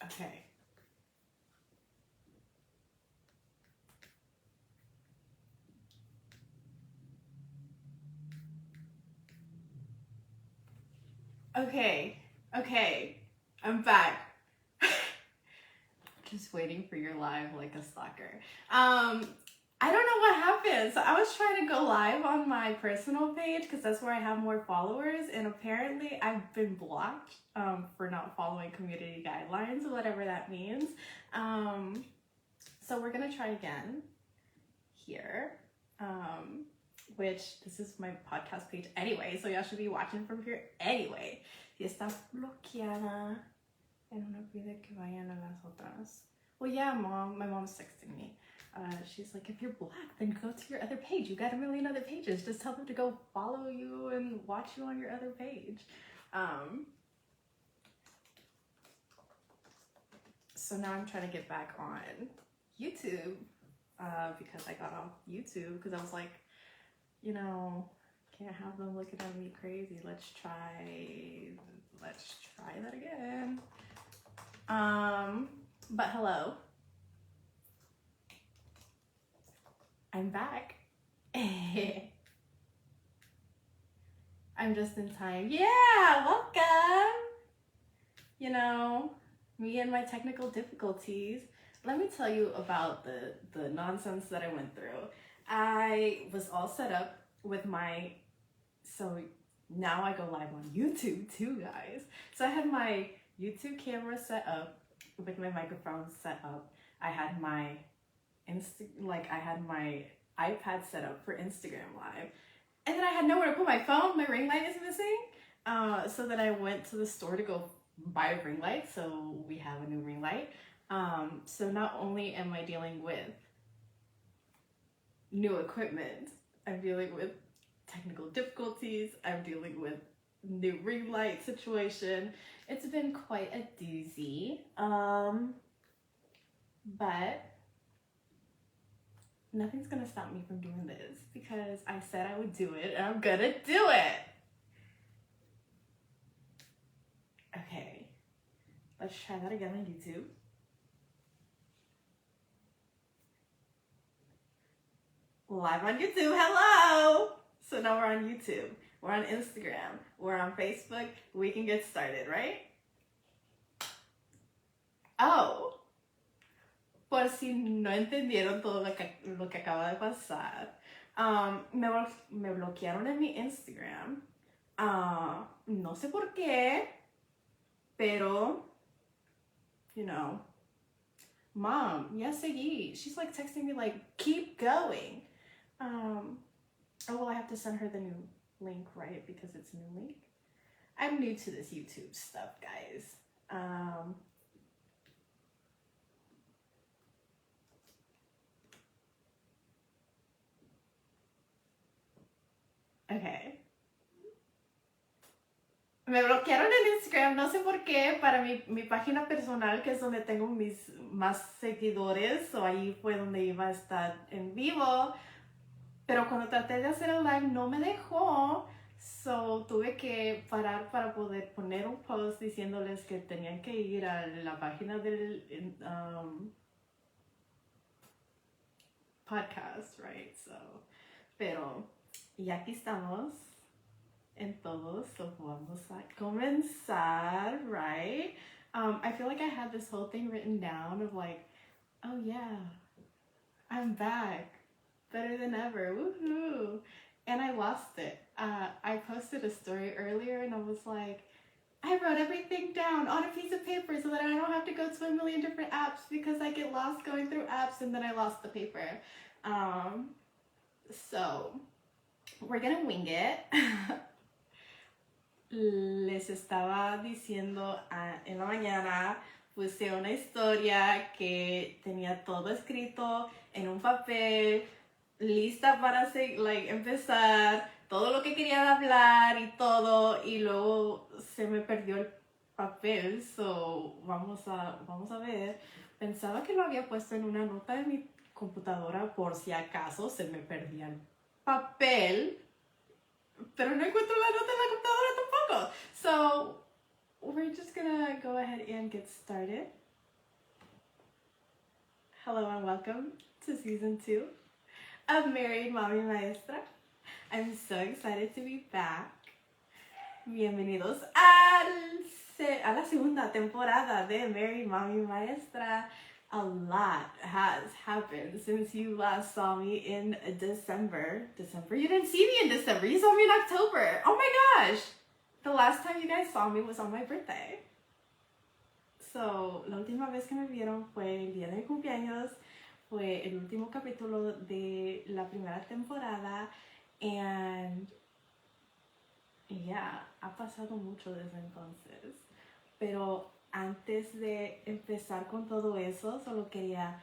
Okay. Okay. I'm back. Just waiting for your live like a stalker. I don't know what happened. So I was trying to go live on my personal page because that's where I have more followers, and apparently I've been blocked for not following community guidelines, whatever that means. So we're gonna try again here. Which this is my podcast page anyway, so y'all should be watching from here anyway. Si está bloqueada, and no pide que vayan a las otras. Well, yeah, Mom. My mom's texting me. She's like, if you're black, then go to your other page. You got a million other pages. Just tell them to go follow you and watch you on your other page. So now I'm trying to get back on YouTube because I got off YouTube because I was like, you know, can't have them looking at me crazy. Let's try that again. But hello. I'm back. I'm just in time. Yeah, welcome. You know, me and my technical difficulties. Let me tell you about the nonsense that I went through. I was all set up with so now I go live on YouTube too, guys. So I had my YouTube camera set up with my microphone set up. I had my I had my iPad set up for Instagram Live. And then I had nowhere to put my phone. My ring light is missing. So then I went to the store to go buy a ring light. So we have a new ring light. So not only am I dealing with new equipment, I'm dealing with technical difficulties, I'm dealing with new ring light situation. It's been quite a doozy. But nothing's gonna stop me from doing this because I said I would do it and I'm gonna do it. Okay, let's try that again on YouTube. Live on YouTube, hello! So now we're on YouTube, we're on Instagram, we're on Facebook, we can get started, right? Oh, por si no entendieron todo lo que acaba de pasar, me bloquearon en mi Instagram. No sé por qué, pero, you know, Mom, ya seguí. She's like texting me like, keep going. Oh, well, I have to send her the new link, right? Because it's a new link. I'm new to this YouTube stuff, guys. Okay. Me bloquearon en Instagram, no sé por qué, para mi página personal, que es donde tengo mis más seguidores, o ahí fue donde iba a estar en vivo. Pero cuando traté de hacer el live no me dejó, so tuve que parar para poder poner un post diciéndoles que tenían que ir a la página del podcast, right? So, pero, y aquí estamos en todos, so vamos a comenzar, right? I feel like I had this whole thing written down of like, oh yeah, I'm back. Better than ever, woohoo! And I lost it. I posted a story earlier and I was like, I wrote everything down on a piece of paper so that I don't have to go to a million different apps because I get lost going through apps and then I lost the paper. So, we're gonna wing it. Les estaba diciendo en la mañana, puse una historia que tenía todo escrito en un papel, lista para empezar, todo lo que quería hablar y todo, y luego se me perdió el papel, so vamos a ver. Pensaba que lo había puesto en una nota de mi computadora por si acaso se me perdía el papel, pero no encuentro la nota en la computadora tampoco. So we're just gonna go ahead and get started. Hello and welcome to season 2 of Married.Mommy.Maestra. I'm so excited to be back. Bienvenidos a la segunda temporada de Married.Mommy.Maestra. A lot has happened since you last saw me in December. You didn't see me in December. You saw me in October. Oh my gosh. The last time you guys saw me was on my birthday. So, la última vez que me vieron fue el día de mi cumpleaños. Fue el último capítulo de la primera temporada. And yeah, ha pasado mucho desde entonces. Pero antes de empezar con todo eso, solo quería,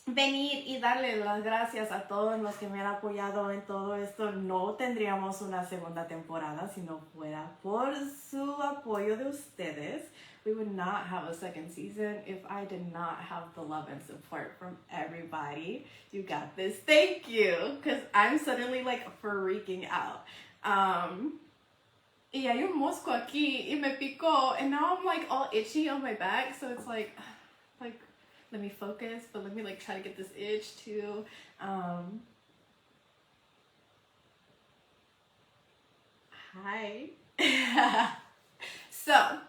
venir y darle las gracias a todos los que me han apoyado en todo esto. No tendríamos una segunda temporada si no fuera por su apoyo de ustedes. We would not have a second season if I did not have the love and support from everybody. You got this. Thank you. Because I'm suddenly like freaking out. Y hay un mosco aquí y me picó. And now I'm like all itchy on my back. So it's like let me focus, but let me like try to get this itch too. Hi. So,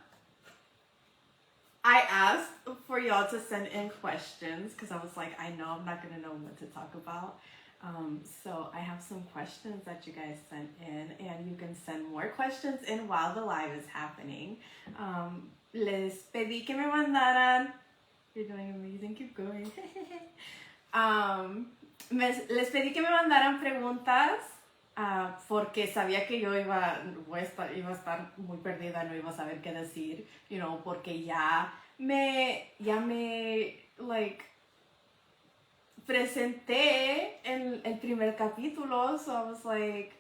I asked for y'all to send in questions because I was like, I know I'm not gonna know what to talk about. So I have some questions that you guys sent in, and you can send more questions in while the live is happening. Les pedí que me mandaran. You're doing amazing, keep going. Les pedí que me mandaran preguntas porque sabía que yo iba a estar muy perdida, no iba a saber qué decir, porque ya me like presenté en el primer capítulo, so I was like,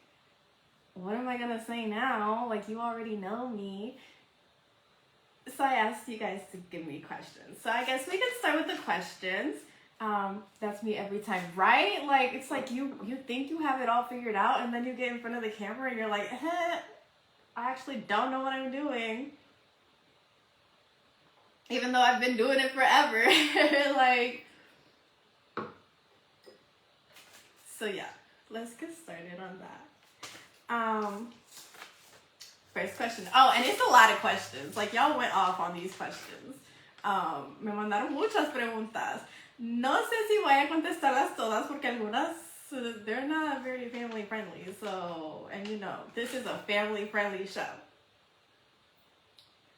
what am I gonna say now? Like, you already know me. So I asked you guys to give me questions. So I guess we can start with the questions. That's me every time, right? Like, it's like you think you have it all figured out, and then you get in front of the camera and you're like, I actually don't know what I'm doing. Even though I've been doing it forever. Like, so yeah, let's get started on that. First question. Oh, and it's a lot of questions. Like, y'all went off on these questions. Me mandaron muchas preguntas. No sé si voy a contestarlas todas porque algunas, they're not very family friendly. So, and this is a family friendly show.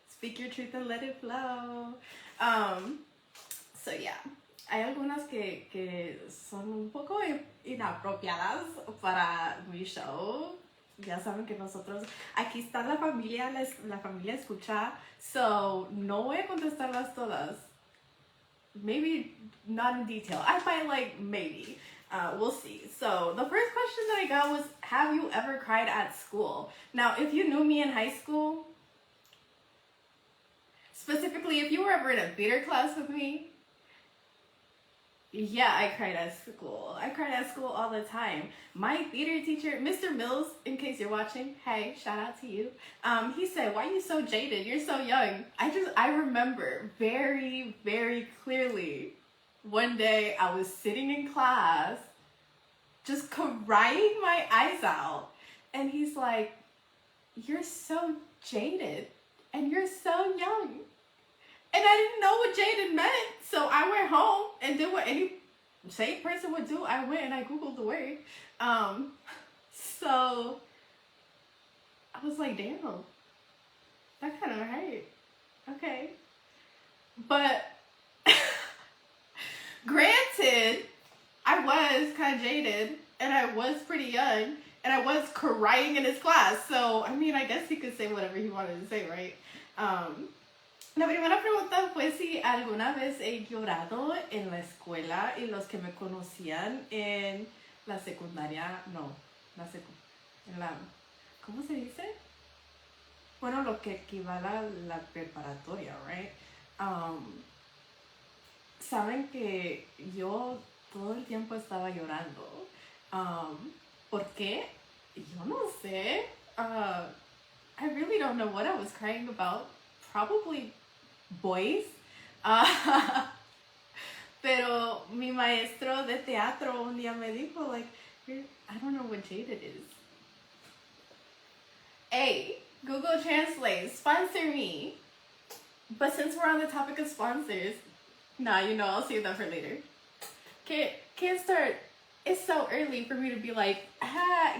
Speak your truth and let it flow. So yeah, hay algunas que son un poco inapropiadas para mi show. Ya saben que nosotros, aquí está la familia escucha, so no voy a contestarlas todas. Maybe not in detail. I might maybe. We'll see. So the first question that I got was, have you ever cried at school? Now, if you knew me in high school, specifically if you were ever in a theater class with me, yeah, I cried at school. I cried at school all the time. My theater teacher, Mr. Mills, in case you're watching, hey, shout out to you. He said, why are you so jaded? You're so young. I remember very, very clearly one day I was sitting in class just crying my eyes out. And he's like, you're so jaded and you're so young. And I didn't know what jaded meant, so I went home and did what any sane person would do. I went and I Googled the word. So I was like, damn, that kind of hurt. Okay. But granted, I was kind of jaded and I was pretty young and I was crying in his class. So, I mean, I guess he could say whatever he wanted to say, right? La primera pregunta fue si alguna vez he llorado en la escuela y los que me conocían en la secundaria, ¿cómo se dice? Bueno, lo que equivale a la preparatoria, right? Saben que yo todo el tiempo estaba llorando. ¿Por qué? Yo no sé. I really don't know what I was crying about. Probably boys. Pero mi maestro de teatro un día me dijo, like, I don't know what jaded is. Hey, Google Translate, sponsor me. But since we're on the topic of sponsors, I'll save that for later. Can't start. It's so early for me to be like,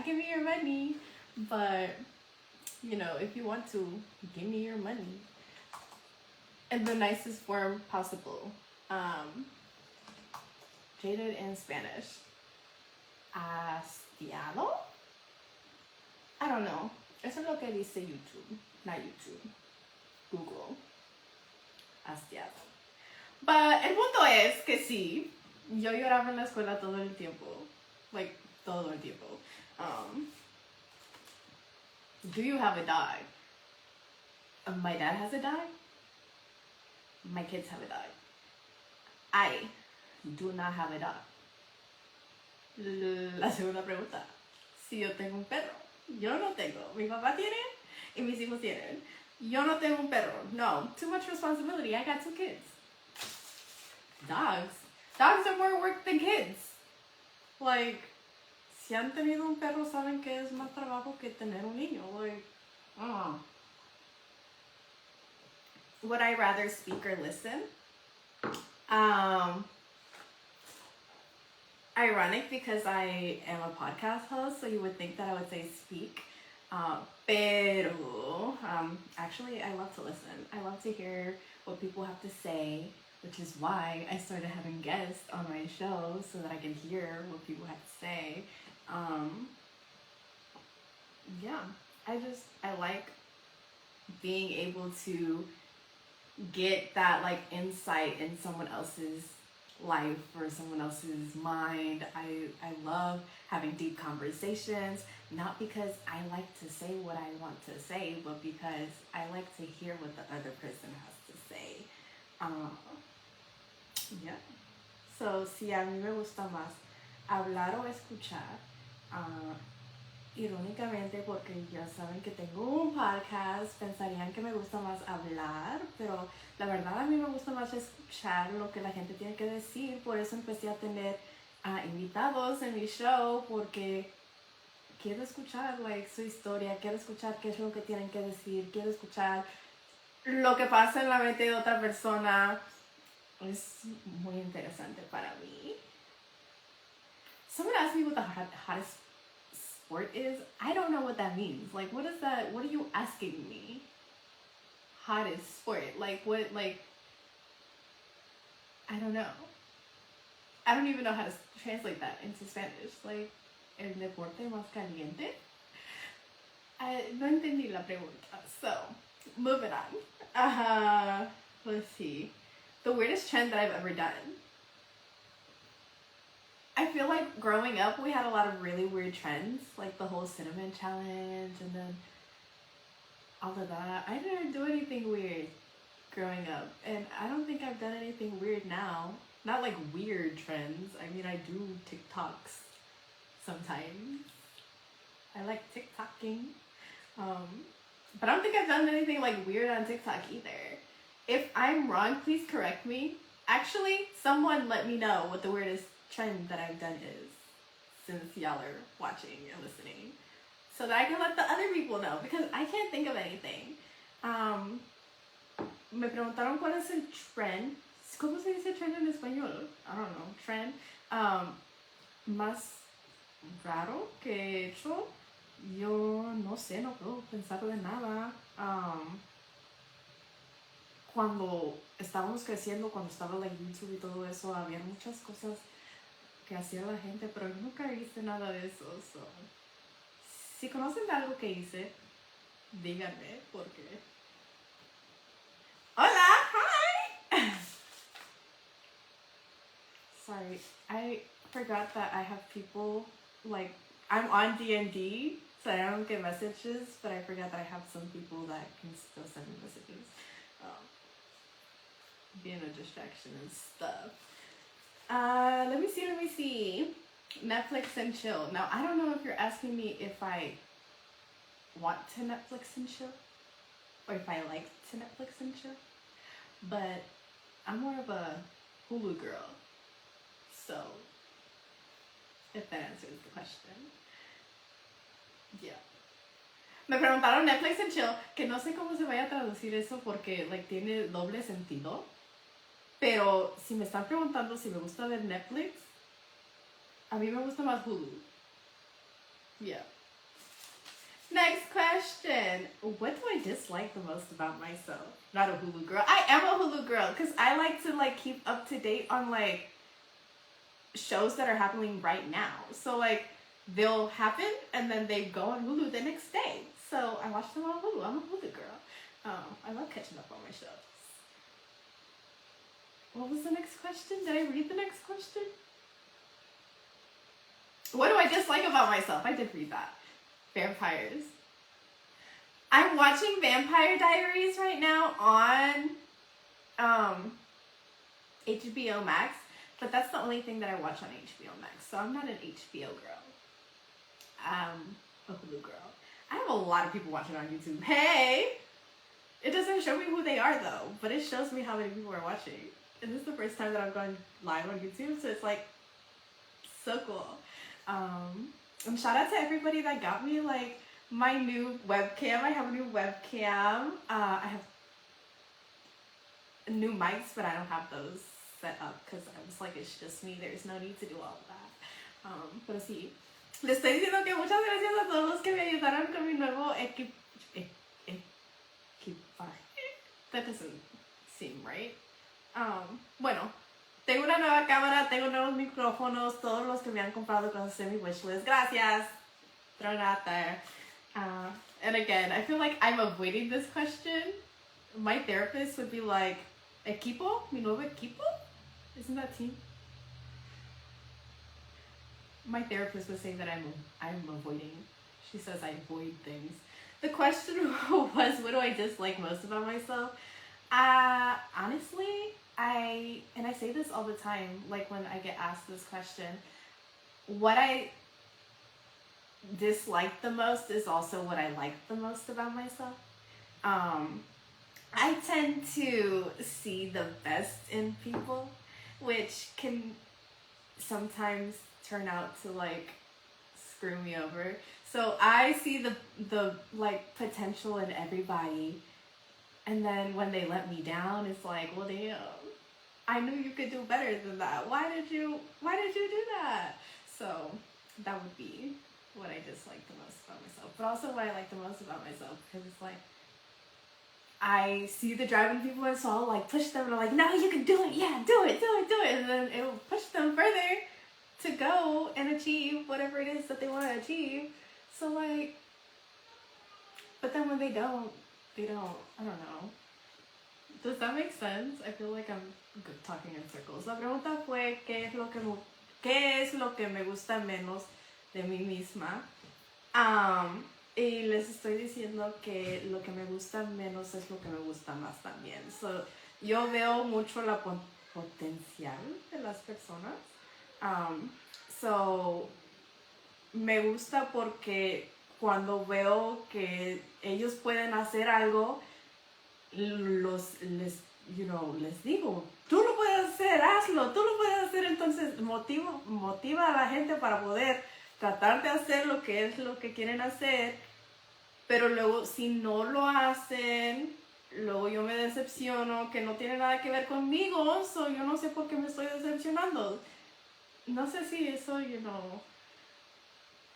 give me your money. But, if you want to, give me your money. In the nicest form possible. Jaded in Spanish. Hastiado? I don't know. Eso es lo que dice YouTube. Not YouTube. Google. Hastiado. But el punto es que sí, yo lloraba en la escuela todo el tiempo. Like, todo el tiempo. Do you have a dog? My dad has a dog. My kids have a dog. I do not have a dog. La segunda pregunta. Si yo tengo un perro. Yo no tengo. Mi papá tiene y mis hijos tienen. Yo no tengo un perro. No. Too much responsibility. I got 2 kids. Dogs. Dogs are more work than kids. Like, si han tenido un perro, saben que es más trabajo que tener un niño. Like, would I rather speak or listen? Ironic because I am a podcast host, so you would think that I would say speak. Pero, actually, I love to listen. I love to hear what people have to say, which is why I started having guests on my show so that I can hear what people have to say. Yeah, I like being able to get that like insight in someone else's life or someone else's mind. I love having deep conversations, not because I like to say what I want to say, but because I like to hear what the other person has to say. Yeah. So, si a mí me gusta más hablar o escuchar, irónicamente porque ya saben que tengo un podcast, pensarían que me gusta más hablar, pero la verdad a mí me gusta más escuchar lo que la gente tiene que decir. Por eso empecé a tener invitados en mi show, porque quiero escuchar su historia, quiero escuchar qué es lo que tienen que decir, quiero escuchar lo que pasa en la mente de otra persona. Es muy interesante para mí. Someone asked me what the hottest sport is. I don't know what that means. Like, what is that? What are you asking me? Hottest sport. Like, what, like, I don't know. I don't even know how to translate that into Spanish. Like, el deporte más caliente. No entendí la pregunta. So, moving on. Let's see. The weirdest trend that I've ever done. I feel like growing up, we had a lot of really weird trends, like the whole cinnamon challenge and then all of that. I didn't do anything weird growing up, and I don't think I've done anything weird now. Not like weird trends. I mean, I do TikToks sometimes. I like TikToking. But I don't think I've done anything like weird on TikTok either. If I'm wrong, please correct me. Actually, someone let me know what the weirdest trend that I've done is, since y'all are watching and listening, so that I can let the other people know, because I can't think of anything. Me preguntaron cuál es el trend. ¿Cómo se dice trend en español? I don't know. Trend más raro que he hecho. Yo no sé, no puedo pensar de nada. Cuando estábamos creciendo, cuando estaba like YouTube y todo eso, había muchas cosas que hacía la gente, pero nunca hice nada de eso. So, si conocen de algo que hice, díganme, porque... Hola, hi! Sorry, I forgot that I have people, like, I'm on D&D, so I don't get messages, but I forgot that I have some people that can still send me messages. Being a distraction and stuff. Let me see. Netflix and chill. Now, I don't know if you're asking me if I want to Netflix and chill, or if I like to Netflix and chill, but I'm more of a Hulu girl. So, if that answers the question. Yeah. Me preguntaron Netflix and chill, que no sé cómo se vaya a traducir eso porque like tiene doble sentido. Pero si me están preguntando si me gusta ver Netflix, a mí me gusta más Hulu. Yeah. Next question. What do I dislike the most about myself? Not a Hulu girl. I am a Hulu girl because I like to like keep up to date on like shows that are happening right now. So like they'll happen and then they go on Hulu the next day. So I watch them on Hulu. I'm a Hulu girl. I love catching up on my shows. What was the next question? Did I read the next question? What do I dislike about myself? I did read that. Vampires. I'm watching Vampire Diaries right now on HBO Max, but that's the only thing that I watch on HBO Max. So I'm not an HBO girl. I'm a Hulu girl. I have a lot of people watching on YouTube. Hey! It doesn't show me who they are though, but it shows me how many people are watching. And this is the first time that I've gone live on YouTube, so it's like so cool. And shout out to everybody that got me like my new webcam. I have a new webcam. I have new mics, but I don't have those set up because I was like, it's just me. There's no need to do all of that. Pero sí, le estoy diciendo que muchas gracias a todos los que me ayudaron con mi nuevo equipaje. That doesn't seem right. Bueno, tengo una nueva cámara, tengo nuevos micrófonos, todos los que me han comprado cosas en mi wishlist. Gracias. Throw it out there. And again, I feel like I'm avoiding this question. My therapist would be like, equipo? Mi nuevo equipo? Isn't that team? My therapist was saying that I'm avoiding. She says I avoid things. The question was, what do I dislike most about myself? Honestly, I say this all the time, like when I get asked this question, what I dislike the most is also what I like the most about myself. I tend to see the best in people, which can sometimes turn out to like screw me over. So I see the like potential in everybody, and then when they let me down, it's like, well, damn, I knew you could do better than that. Why did you do that? So that would be what I dislike the most about myself, but also what I like the most about myself, because it's like I see the driving people and so I'll like push them and I'm like, no, you can do it, yeah, do it, and then it will push them further to go and achieve whatever it is that they want to achieve. So like, but then when they don't, I don't know. Does that make sense? I feel like I'm talking in circles. La pregunta fue, ¿qué es lo que me gusta menos de mí misma? Y les estoy diciendo que lo que me gusta menos es lo que me gusta más también. So, yo veo mucho la potencial de las personas. So, me gusta porque cuando veo que ellos pueden hacer algo, les digo, tú lo puedes hacer, hazlo, tú lo puedes hacer. Entonces motiva a la gente para poder tratar de hacer lo que es lo que quieren hacer, pero luego si no lo hacen, luego yo me decepciono, que no tiene nada que ver conmigo, so yo no sé por qué me estoy decepcionando. No sé si eso,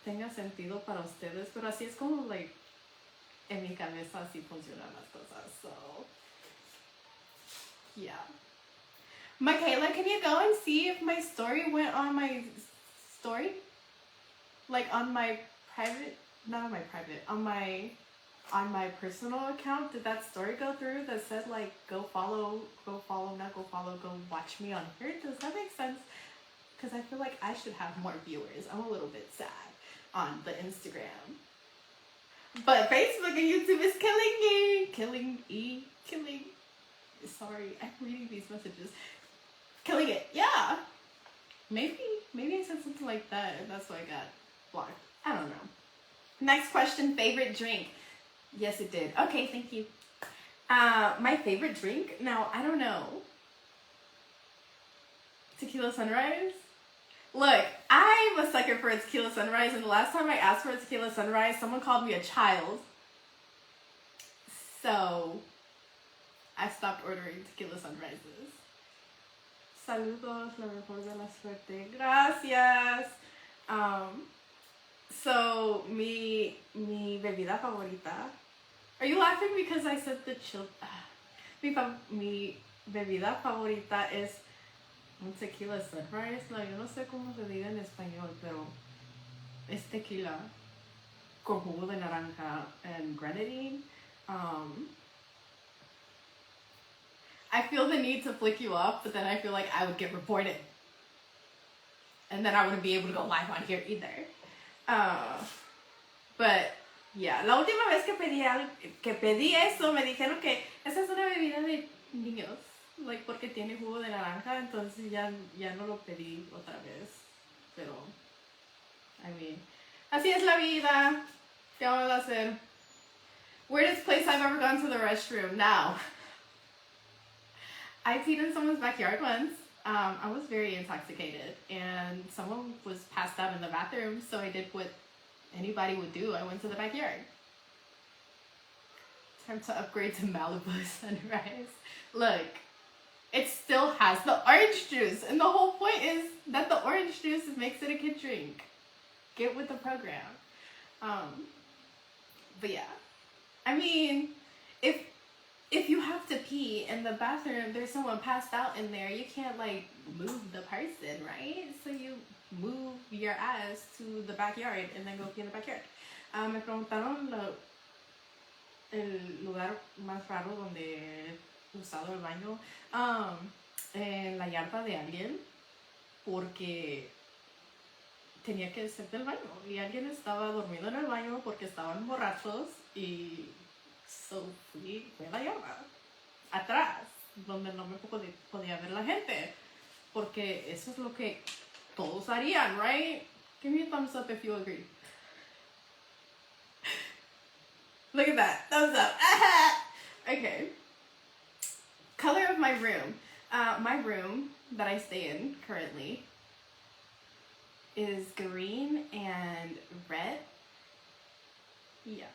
tenga sentido para ustedes, pero así es como, like, en mi cabeza así funcionan las cosas, so, yeah. Michaela, can you go and see if my story went on my story? Like on my private, not on my private, on my personal account, did that story go through that said like, go follow, go watch me on here? Does that make sense? Because I feel like I should have more viewers. I'm a little bit sad on the Instagram. But Facebook and YouTube is killing me. Sorry, I'm reading these messages. Killing it, yeah. Maybe I said something like that and that's why I got blocked. I don't know. Next question, favorite drink. Yes, it did. Okay, thank you. My favorite drink? Now, I don't know. Tequila Sunrise? Look, I'm a sucker for a tequila sunrise, and the last time I asked for a tequila sunrise, someone called me a child. So, I stopped ordering tequila sunrises. Saludos, lo mejor de la suerte. Gracias. So, mi bebida favorita. Are you laughing because I said the chill? Mi bebida favorita es un tequila sunrise. No, yo no sé cómo se diga en español, pero es tequila con jugo de naranja and grenadine. I feel the need to flick you off, but then I feel like I would get reported. And then I wouldn't be able to go live on here either. But, yeah. La última vez que pedí eso, me dijeron que esa es una bebida de niños. Like, porque tiene jugo de naranja, entonces ya no lo pedí otra vez. Pero, I mean, así es la vida. ¿Qué vamos a hacer? Weirdest place I've ever gone to the restroom. Now, I peed in someone's backyard once. I was very intoxicated, and someone was passed out in the bathroom, so I did what anybody would do. I went to the backyard. Time to upgrade to Malibu Sunrise. Look, it still has the orange juice, and the whole point is that the orange juice makes it a kid drink. Get with the program. But yeah, I mean, if you have to pee in the bathroom, there's someone passed out in there, you can't like move the person, right? So you move your ass to the backyard and then go pee in the backyard. Me preguntaron el lugar más raro donde he usado el baño, en la yarda de alguien, porque tenía que hacer del baño y alguien estaba dormido en el baño porque estaban borrachos y so fui a la yarda atrás donde no me podía ver la gente, porque eso es lo que todos harían, right? Give me a thumbs up if you agree. Look at that, thumbs up. Okay. Color of my room. My room that I stay in currently is green and red. Yeah.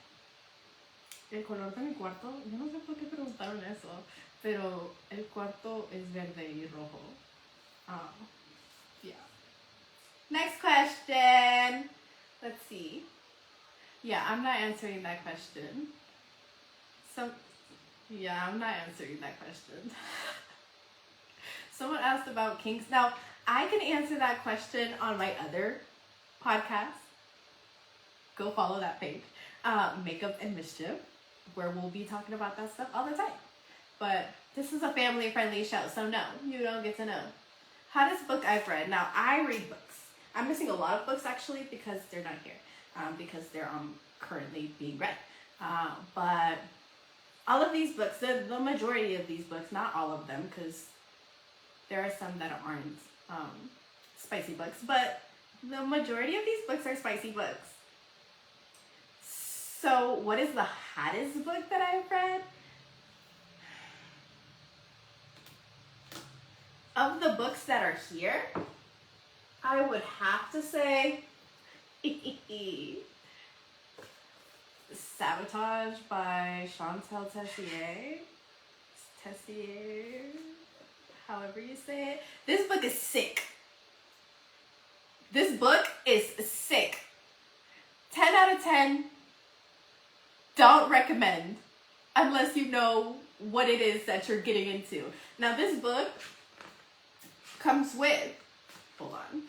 El color de mi cuarto, yo no sé por qué preguntaron eso, pero el cuarto es verde y rojo. Yeah. Next question. Let's see. Yeah, I'm not answering that question. I'm not answering that question. Someone asked about kinks. Now, I can answer that question on my other podcast. Go follow that page. Makeup and Mischief, where we'll be talking about that stuff all the time. But this is a family-friendly show, so no, you don't get to know. Hottest book I've read. Now, I read books. I'm missing a lot of books, actually, because they're not here. Because they're currently being read. But all of these books, the majority of these books, not all of them, because there are some that aren't spicy books, but the majority of these books are spicy books. So what is the hottest book that I've read? Of the books that are here, I would have to say Sabotage by Chantal Tessier. Tessier, however you say it. This book is sick. This book is sick. 10 out of 10. Don't recommend unless you know what it is that you're getting into. Now this book comes with, hold on,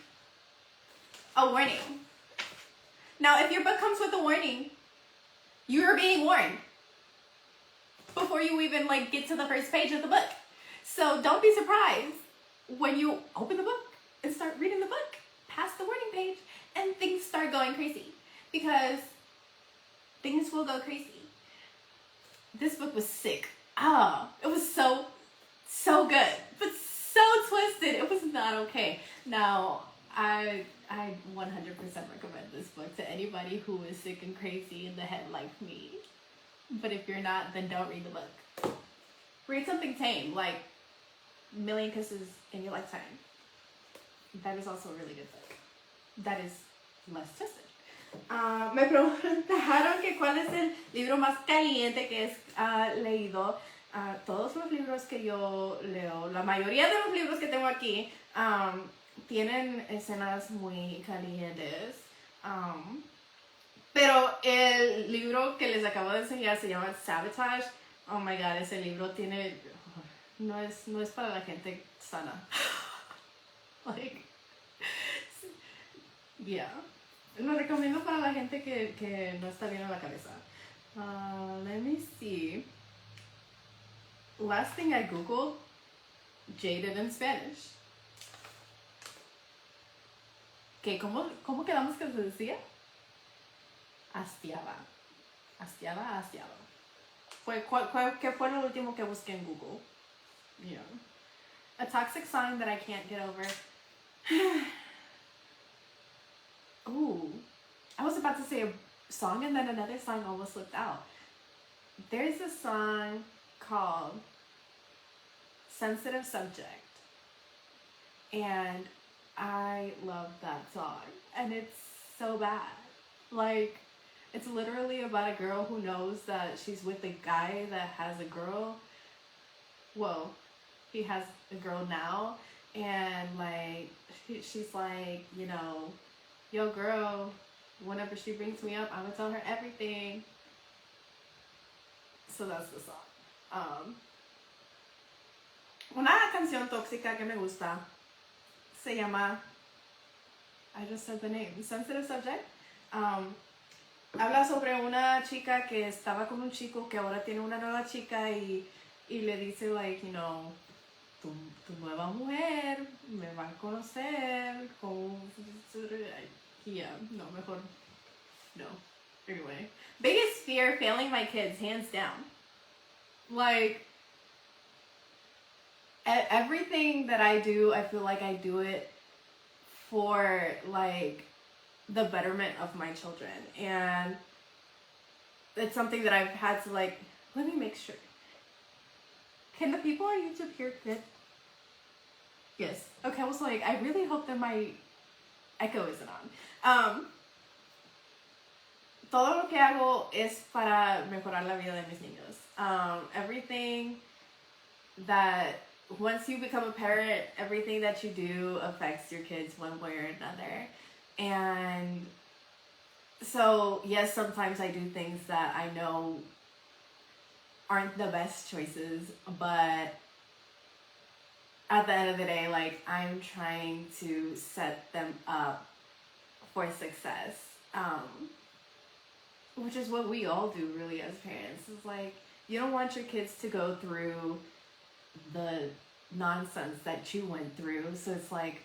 a warning. Now if your book comes with a warning, you're being warned before you even like get to the first page of the book. So don't be surprised when you open the book and start reading the book past the warning page and things start going crazy, because things will go crazy. This book was sick. It was so good, but so twisted. It was not okay. Now, I 100% recommend this book to anybody who is sick and crazy in the head like me. But if you're not, then don't read the book. Read something tame, like Million Kisses in Your Lifetime. That is also a really good book. That is less tested. Me preguntaron que cuál es el libro más caliente que has leído. Todos los libros que yo leo, la mayoría de los libros que tengo aquí, tienen escenas muy calientes. Pero el libro que les acabo de enseñar se llama Sabotage. Oh my god, ese libro tiene... No es para la gente sana. Like, yeah. Lo recomiendo para la gente que no está bien en la cabeza. Let me see. Last thing I googled, jaded in Spanish. ¿Cómo quedamos que se decía? Hastiada. ¿Qué fue lo último que busqué en Google? Yeah. A toxic sign that I can't get over. Ooh. I was about to say a song and then another song almost slipped out. There's a song called Sensitive Subject. And I love that song. And it's so bad. Like, it's literally about a girl who knows that she's with a guy that has a girl. Well, he has a girl now. And, like, she's like, you know, yo, girl, whenever she brings me up, I'm gonna tell her everything. So that's the song. Una canción tóxica que me gusta se llama, I just said the name, Sensitive Subject. Habla sobre una chica que estaba con un chico que ahora tiene una nueva chica y le dice, like, you know, tu nueva mujer me va a conocer con... Yeah, no, mejor no. Anyway, biggest fear, failing my kids, hands down. Like, everything that I do, I feel like I do it for, like, the betterment of my children. And it's something that I've had to, like, let me make sure. Can the people on YouTube hear good? Yes. Okay, I was like, I really hope that my echo isn't on. Todo lo que hago es para mejorar la vida de mis niños. Everything that, once you become a parent, everything that you do affects your kids one way or another. And so, yes, sometimes I do things that I know aren't the best choices, but at the end of the day, like, I'm trying to set them up for success. Which is what we all do, really, as parents. It's like, you don't want your kids to go through the nonsense that you went through. So it's like,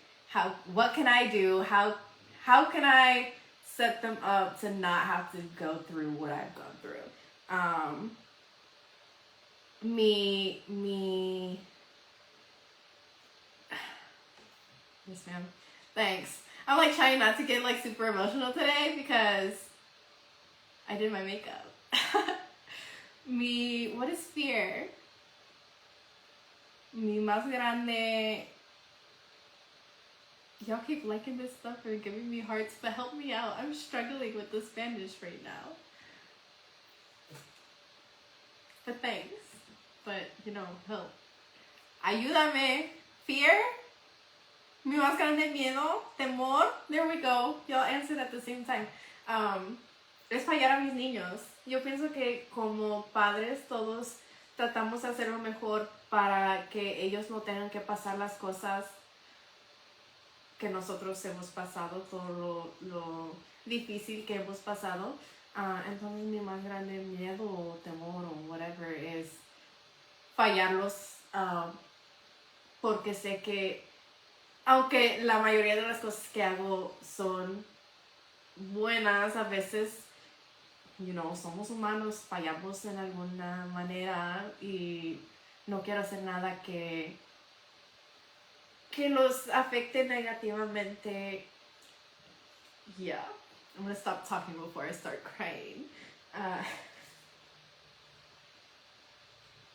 what can I do? How can I set them up to not have to go through what I've gone through? Yes, ma'am. Thanks. I'm like trying not to get like super emotional today because I did my makeup. What is fear? Mi más grande. Y'all keep liking this stuff and giving me hearts, but help me out. I'm struggling with the Spanish right now. But thanks. But, you know, help. Ayúdame. Fear? Mi más grande miedo, temor. There we go. Y'all answered at the same time. Es fallar a mis niños. Yo pienso que como padres todos tratamos de hacer lo mejor para que ellos no tengan que pasar las cosas que nosotros hemos pasado, todo lo difícil que hemos pasado. Entonces mi más grande miedo o temor o whatever es fallarlos, porque sé que aunque la mayoría de las cosas que hago son buenas, a veces, you know, somos humanos, fallamos en alguna manera y no quiero hacer nada que los afecte negativamente. Yeah, I'm gonna stop talking before I start crying.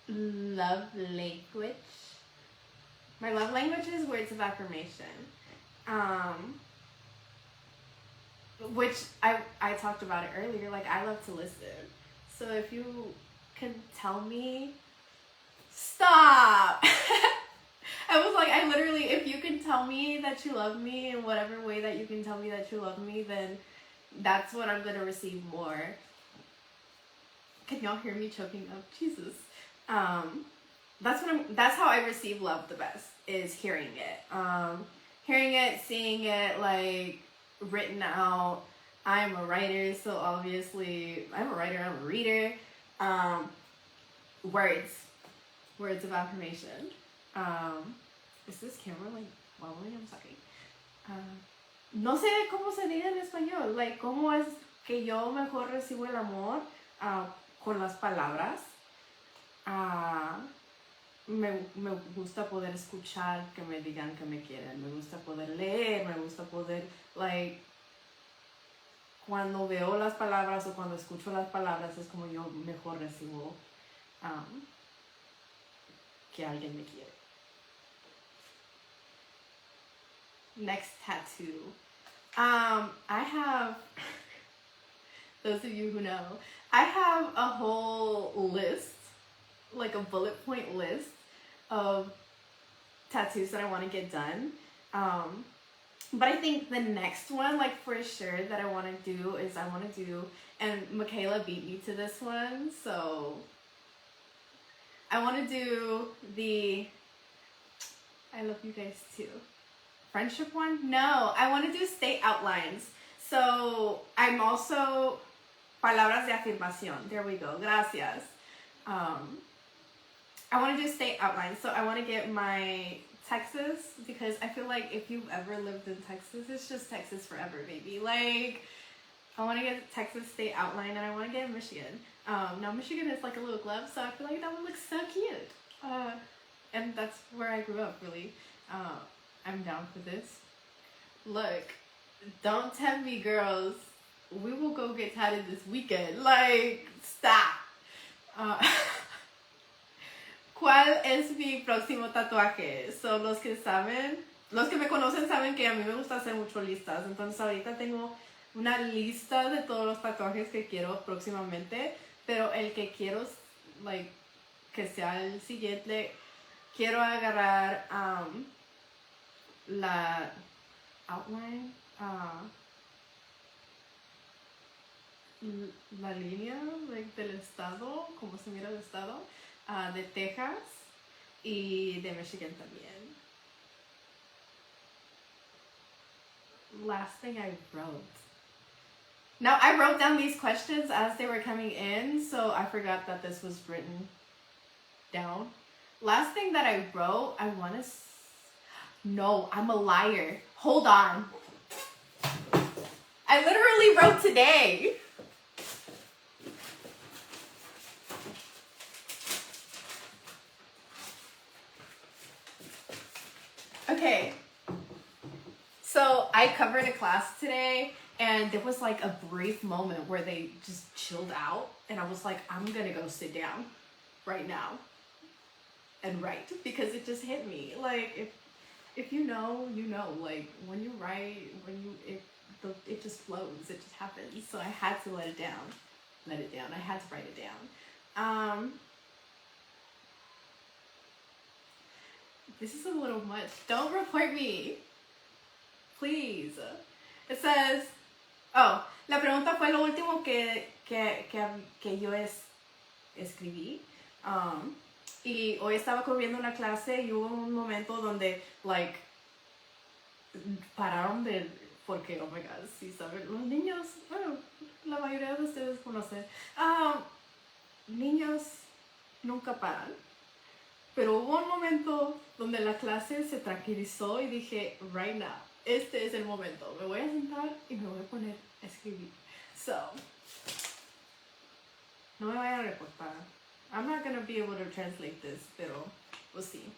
Love language. My love language is words of affirmation. Which I talked about it earlier. Like, I love to listen. So if you can tell me, stop. I was like, I literally, if you can tell me that you love me in whatever way that you can tell me that you love me, then that's what I'm gonna receive more. Can y'all hear me choking up? Jesus. That's how I receive love the best, is hearing it. Hearing it, seeing it, like, written out. I'm a writer, so obviously I'm a writer, I'm a reader. Words of affirmation. Is this camera like wobbling? I'm sorry. No sé cómo se diga en español. Like, cómo es que yo mejor recibo el amor con las palabras. Me gusta poder escuchar que me digan que me quieren. Me gusta poder leer. Me gusta poder, like, cuando veo las palabras o cuando escucho las palabras es como yo mejor recibo que alguien me quiere. Next tattoo. I have, those of you who know, I have a whole list, like a bullet point list of tattoos that I want to get done. But I think the next one, like, for sure, that I want to do is and Michaela beat me to this one, so I want to do the, I love you guys too, friendship one? No, I want to do state outlines. So I'm also, palabras de afirmación, there we go, gracias. I want to do state outlines, so I want to get my Texas, because I feel like if you've ever lived in Texas, it's just Texas forever, baby. Like, I want to get Texas state outline, and I want to get Michigan. Now Michigan is like a little glove, so I feel like that one looks so cute. And that's where I grew up, really. I'm down for this. Look, don't tempt me, girls. We will go get tatted this weekend. Like, stop. ¿Cuál es mi próximo tatuaje? So, los que me conocen saben que a mí me gusta hacer mucho listas. Entonces ahorita tengo una lista de todos los tatuajes que quiero próximamente. Pero el que quiero, like, que sea el siguiente, quiero agarrar la outline, la línea, like, del estado, como se mira el estado. De Texas y de Michigan también. Last thing I wrote. Now, I wrote down these questions as they were coming in, so I forgot that this was written down. Last thing that I wrote, no, I'm a liar. Hold on. I literally wrote today. Okay, so I covered a class today, and there was like a brief moment where they just chilled out, and I was like, I'm gonna go sit down right now and write, because it just hit me. Like, if you know, you know. Like, when you write, it just flows, it just happens. So I had to let it down. I had to write it down. This is a little much. Don't report me. Please. It says, la pregunta fue lo último que yo escribí. Y hoy estaba cubriendo una clase y hubo un momento donde, like, pararon porque, oh my God, sí saben, los niños, bueno, la mayoría de ustedes conocen. Niños nunca paran. Pero hubo un momento donde la clase se tranquilizó y dije, right now, este es el momento. Me voy a sentar y me voy a poner a escribir. So, no me vayan a reportar. I'm not going to be able to translate this, pero we'll see.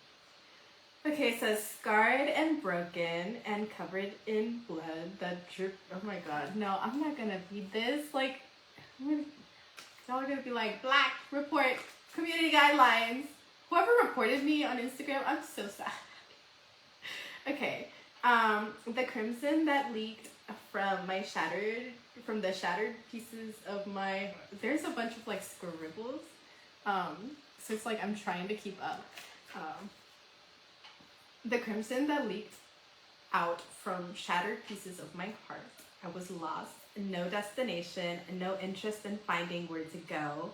Okay, it says scarred and broken and covered in blood that drip. Oh my God. No, I'm not going to read this. Like, y'all are going to be like, black report, community guidelines. Whoever reported me on Instagram, I'm so sad. Okay, The crimson that leaked from the shattered pieces of my, there's a bunch of like scribbles. So it's like I'm trying to keep up. The crimson that leaked out from shattered pieces of my heart. I was lost, no destination, no interest in finding where to go.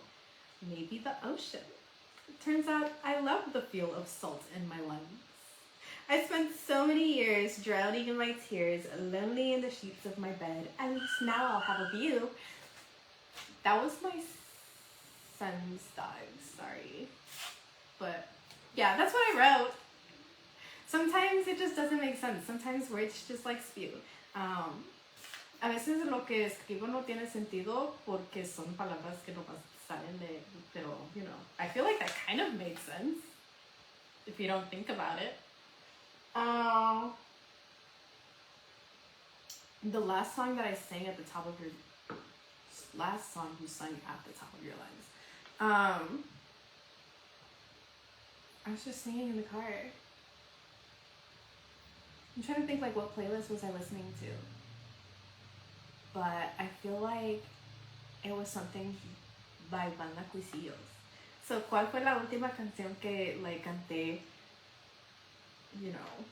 Maybe the ocean. It turns out I love the feel of salt in my lungs. I spent so many years drowning in my tears, lonely in the sheets of my bed. At least now I'll have a view. That was my son's dog, sorry. But yeah, that's what I wrote. Sometimes it just doesn't make sense. Sometimes words just like spew. A veces lo que escribo no tiene sentido porque son palabras que no salen de, pero, you know, I feel like that kind of makes sense if you don't think about it. The last song that I sang at the top of your, last song you sang at the top of your lungs. I was just singing in the car. I'm trying to think like what playlist was I listening to. But I feel like it was something by Banda Cuisillos. So, ¿cuál fue la última canción que like canté, you know,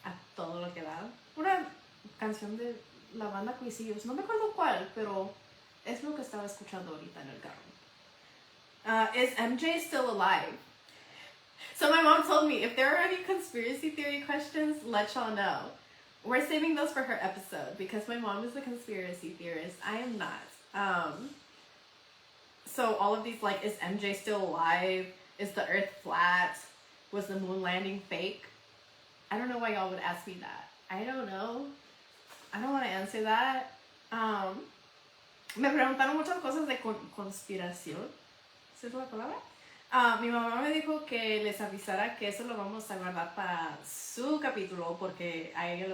a todo lo que da? Una canción de la Banda Cuisillos. No me acuerdo cuál, pero es lo que estaba escuchando ahorita en el carro. Is MJ still alive? So my mom told me if there are any conspiracy theory questions, let y'all know. We're saving those for her episode because my mom is a conspiracy theorist. I am not. So all of these, like, is MJ still alive? Is the earth flat? Was the moon landing fake? I don't know why y'all would ask me that. I don't know. I don't want to answer that. Me preguntaron muchas cosas de conspiración. ¿Sí es la palabra? Mi mamá me dijo que les avisara que eso lo vamos a guardar para su capítulo porque a ella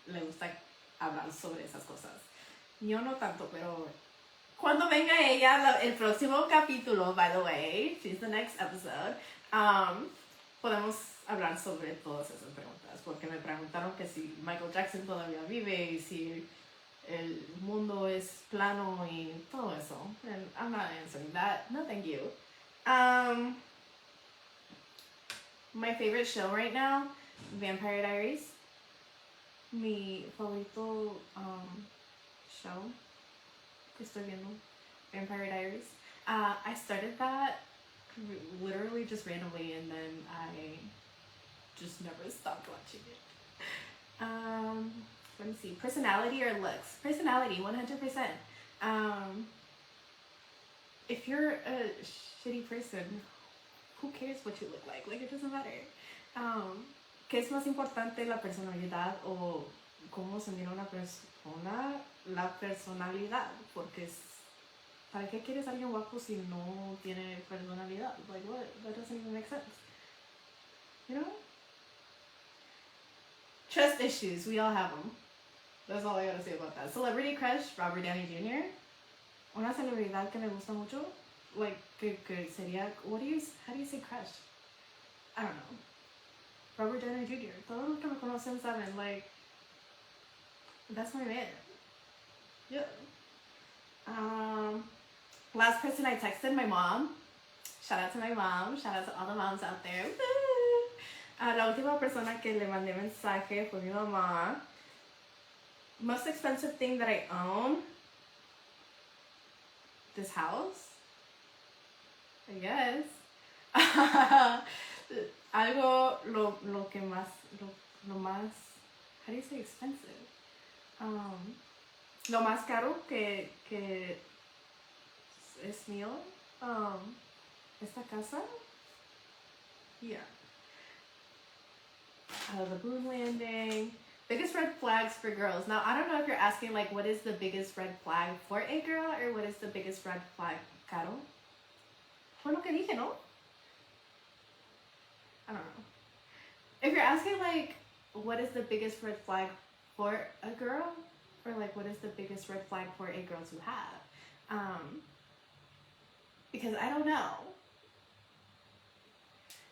le gusta hablar sobre esas cosas. Yo no tanto, pero cuando venga ella, el próximo capítulo, by the way, she's the next episode, podemos hablar sobre todas esas preguntas porque me preguntaron que si Michael Jackson todavía vive y si el mundo es plano y todo eso. And I'm not answering that. No, thank you. My favorite show right now, Vampire Diaries. Mi favorito show que estoy viendo, Vampire Diaries. I started that literally just randomly and then I just never stopped watching it. Let me see, personality or looks? Personality, 100%. If you're a shitty person, who cares what you look like? Like, it doesn't matter. ¿Qué es más importante, la personalidad o cómo se mira una persona? La personalidad, porque ¿para qué quieres a alguien guapo si no tiene personalidad? Like, what? That doesn't even make sense. You know? Trust issues, we all have them. That's all I gotta say about that. Celebrity crush, Robert Downey Jr. Una celebridad que me gusta mucho, like, que sería, how do you say crush? I don't know. Robert Downey Jr. Todos los que me conocen saben, like, that's my man. Yeah. Last person I texted, my mom. Shout out to my mom. Shout out to all the moms out there. La última persona que le mandé mensaje fue mi mamá. Most expensive thing that I own? This house? I guess. Algo, lo que más, lo más, how do you say expensive? Lo más caro que es mío, esta casa. Yeah. The moon landing. Biggest red flags for girls. Now, I don't know if you're asking, like, what is the biggest red flag for a girl or what is the biggest red flag, Caro? Fue lo que dije, ¿no? I don't know. If you're asking, like, what is the biggest red flag for a girl or, like, what is the biggest red flag for a girl to have? Because I don't know.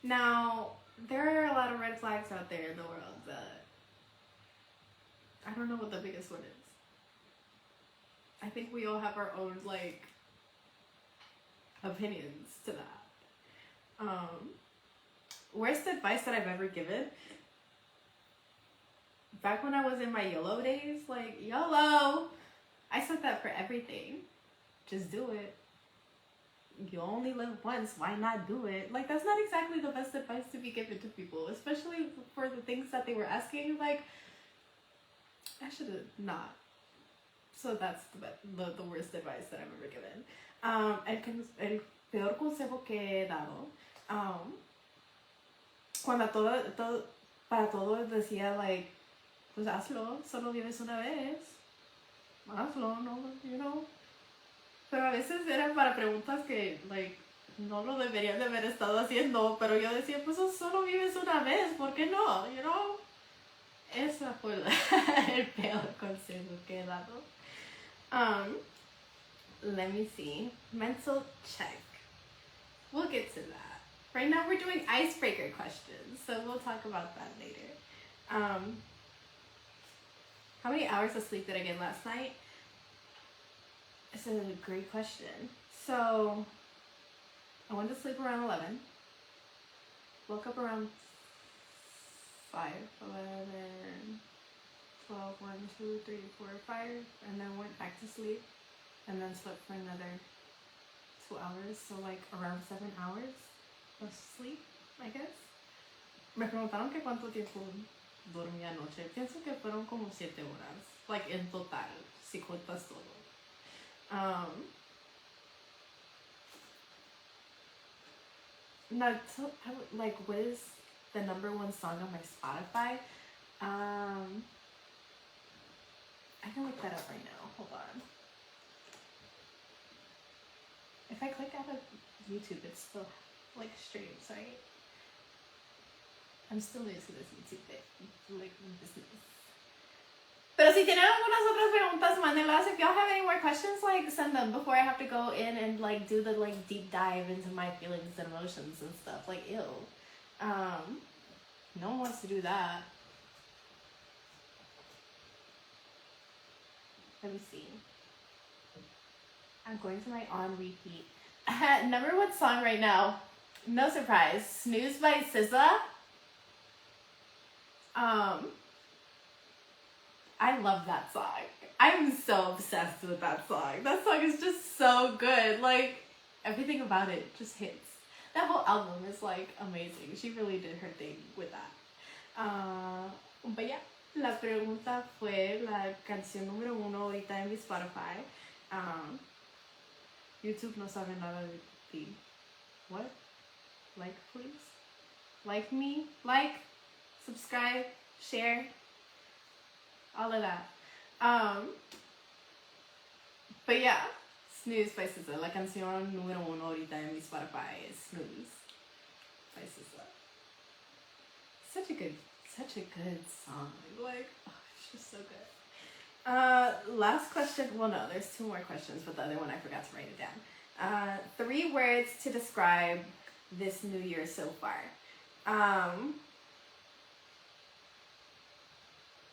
Now, there are a lot of red flags out there in the world that I don't know what the biggest one is. I think we all have our own like opinions to that. Worst advice that I've ever given? Back when I was in my YOLO days, like YOLO, I said that for everything. Just do it. You only live once, why not do it? Like, that's not exactly the best advice to be given to people, especially for the things that they were asking. Like, I should have not. So that's the worst advice that I've ever given. El peor consejo que he dado, cuando para todo decía, like, pues hazlo, solo vives una vez. Hazlo, no, you know. Pero a veces eran para preguntas que, like, no lo deberían de haber estado haciendo, pero yo decía, pues solo vives una vez, ¿por qué no? You know? Esa fue el peor consejo que he dado. Let me see. Mental check. We'll get to that. Right now we're doing icebreaker questions, so we'll talk about that later. How many hours of sleep did I get last night? It's a great question. So, I went to sleep around 11. Woke up around 5, 11, 12, 1, 2, 3, 4, 5, and then went back to sleep, and then slept for another 2 hours, so like around 7 hours of sleep, I guess. Me preguntaron que cuánto tiempo dormí anoche. Pienso que fueron como 7 horas, like en total, si cuentas todo. Now, like, what is the number one song on my Spotify? I can look that up right now. Hold on. If I click out of YouTube, it's still like streams, right? I'm still new to this YouTube bit, like business. Pero si tienen algunas otras preguntas, mándenlas. If y'all have any more questions, like, send them before I have to go in and, like, do the, like, deep dive into my feelings and emotions and stuff. Like, ew. No one wants to do that. Let me see. I'm going to my on repeat. Number one song right now. No surprise. Snooze by SZA. I love that song. I'm so obsessed with that song. That song is just so good. Like, everything about it just hits. That whole album is, like, amazing. She really did her thing with that. But yeah, la pregunta fue la canción número 1 ahorita en mi Spotify. YouTube no sabe nada de ti. What? Like, please? Like me? Like, subscribe, share, all of that. But yeah, Snooze by SZA. La canción número 1 ahorita en mi Spotify is Snooze by SZA. Such a good song. Like, oh, it's just so good. Last question. Well, no, there's 2 more questions, but the other one I forgot to write it down. 3 words to describe this new year so far.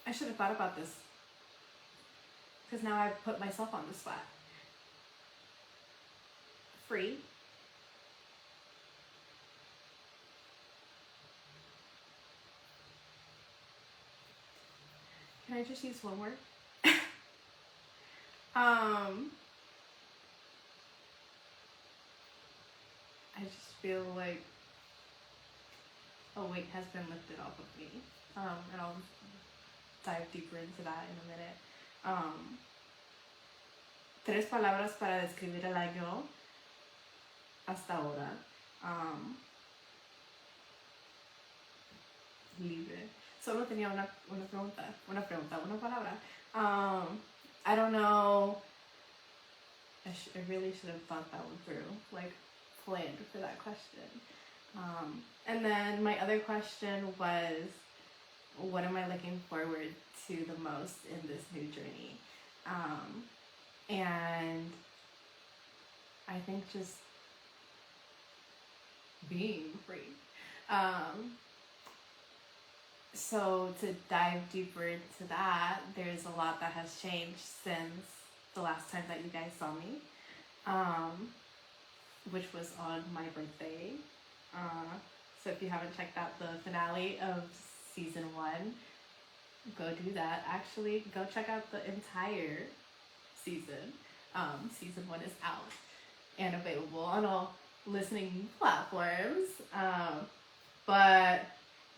I should have thought about this, because now I've put myself on the spot. Free. Can I just use one word? I just feel like a weight has been lifted off of me. And I'll dive deeper into that in a minute. 3 palabras para describir el año hasta ahora. Libre. Solo tenía una palabra. I don't know. I really should have thought that one through, like, planned for that question. And then my other question was, what am I looking forward to the most in this new journey? And I think just being free. So to dive deeper into that, there's a lot that has changed since the last time that you guys saw me, which was on my birthday. So if you haven't checked out the finale of season 1, go do that. Actually, go check out the entire season. Season 1 is out and available on all listening platforms. But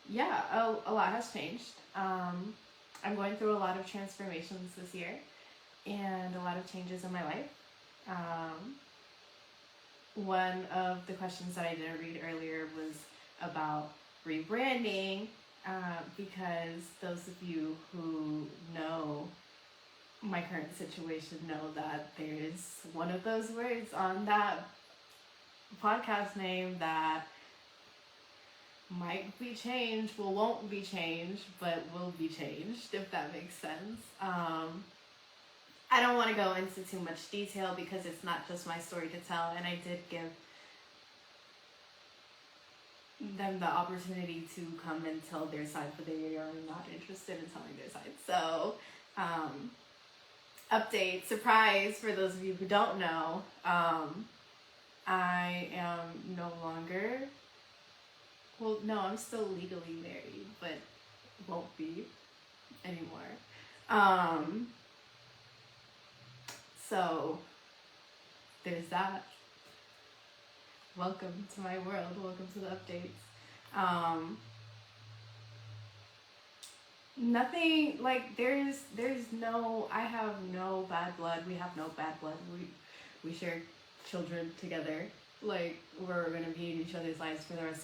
yeah, a lot has changed. I'm going through a lot of transformations this year and a lot of changes in my life. One of the questions that I didn't read earlier was about rebranding, because those of you who know my current situation know that there's one of those words on that podcast name that might be changed, well, won't be changed, but will be changed, if that makes sense. I don't want to go into too much detail because it's not just my story to tell, and I did give them the opportunity to come and tell their side, but they are not interested in telling their side. So, update, surprise for those of you who don't know, I am no longer, well, no, I'm still legally married, but won't be anymore. So there's that. Welcome to my world. Welcome to the updates. Nothing, like, there's no, I have no bad blood. We have no bad blood. We share children together. Like, we're gonna be in each other's lives for the rest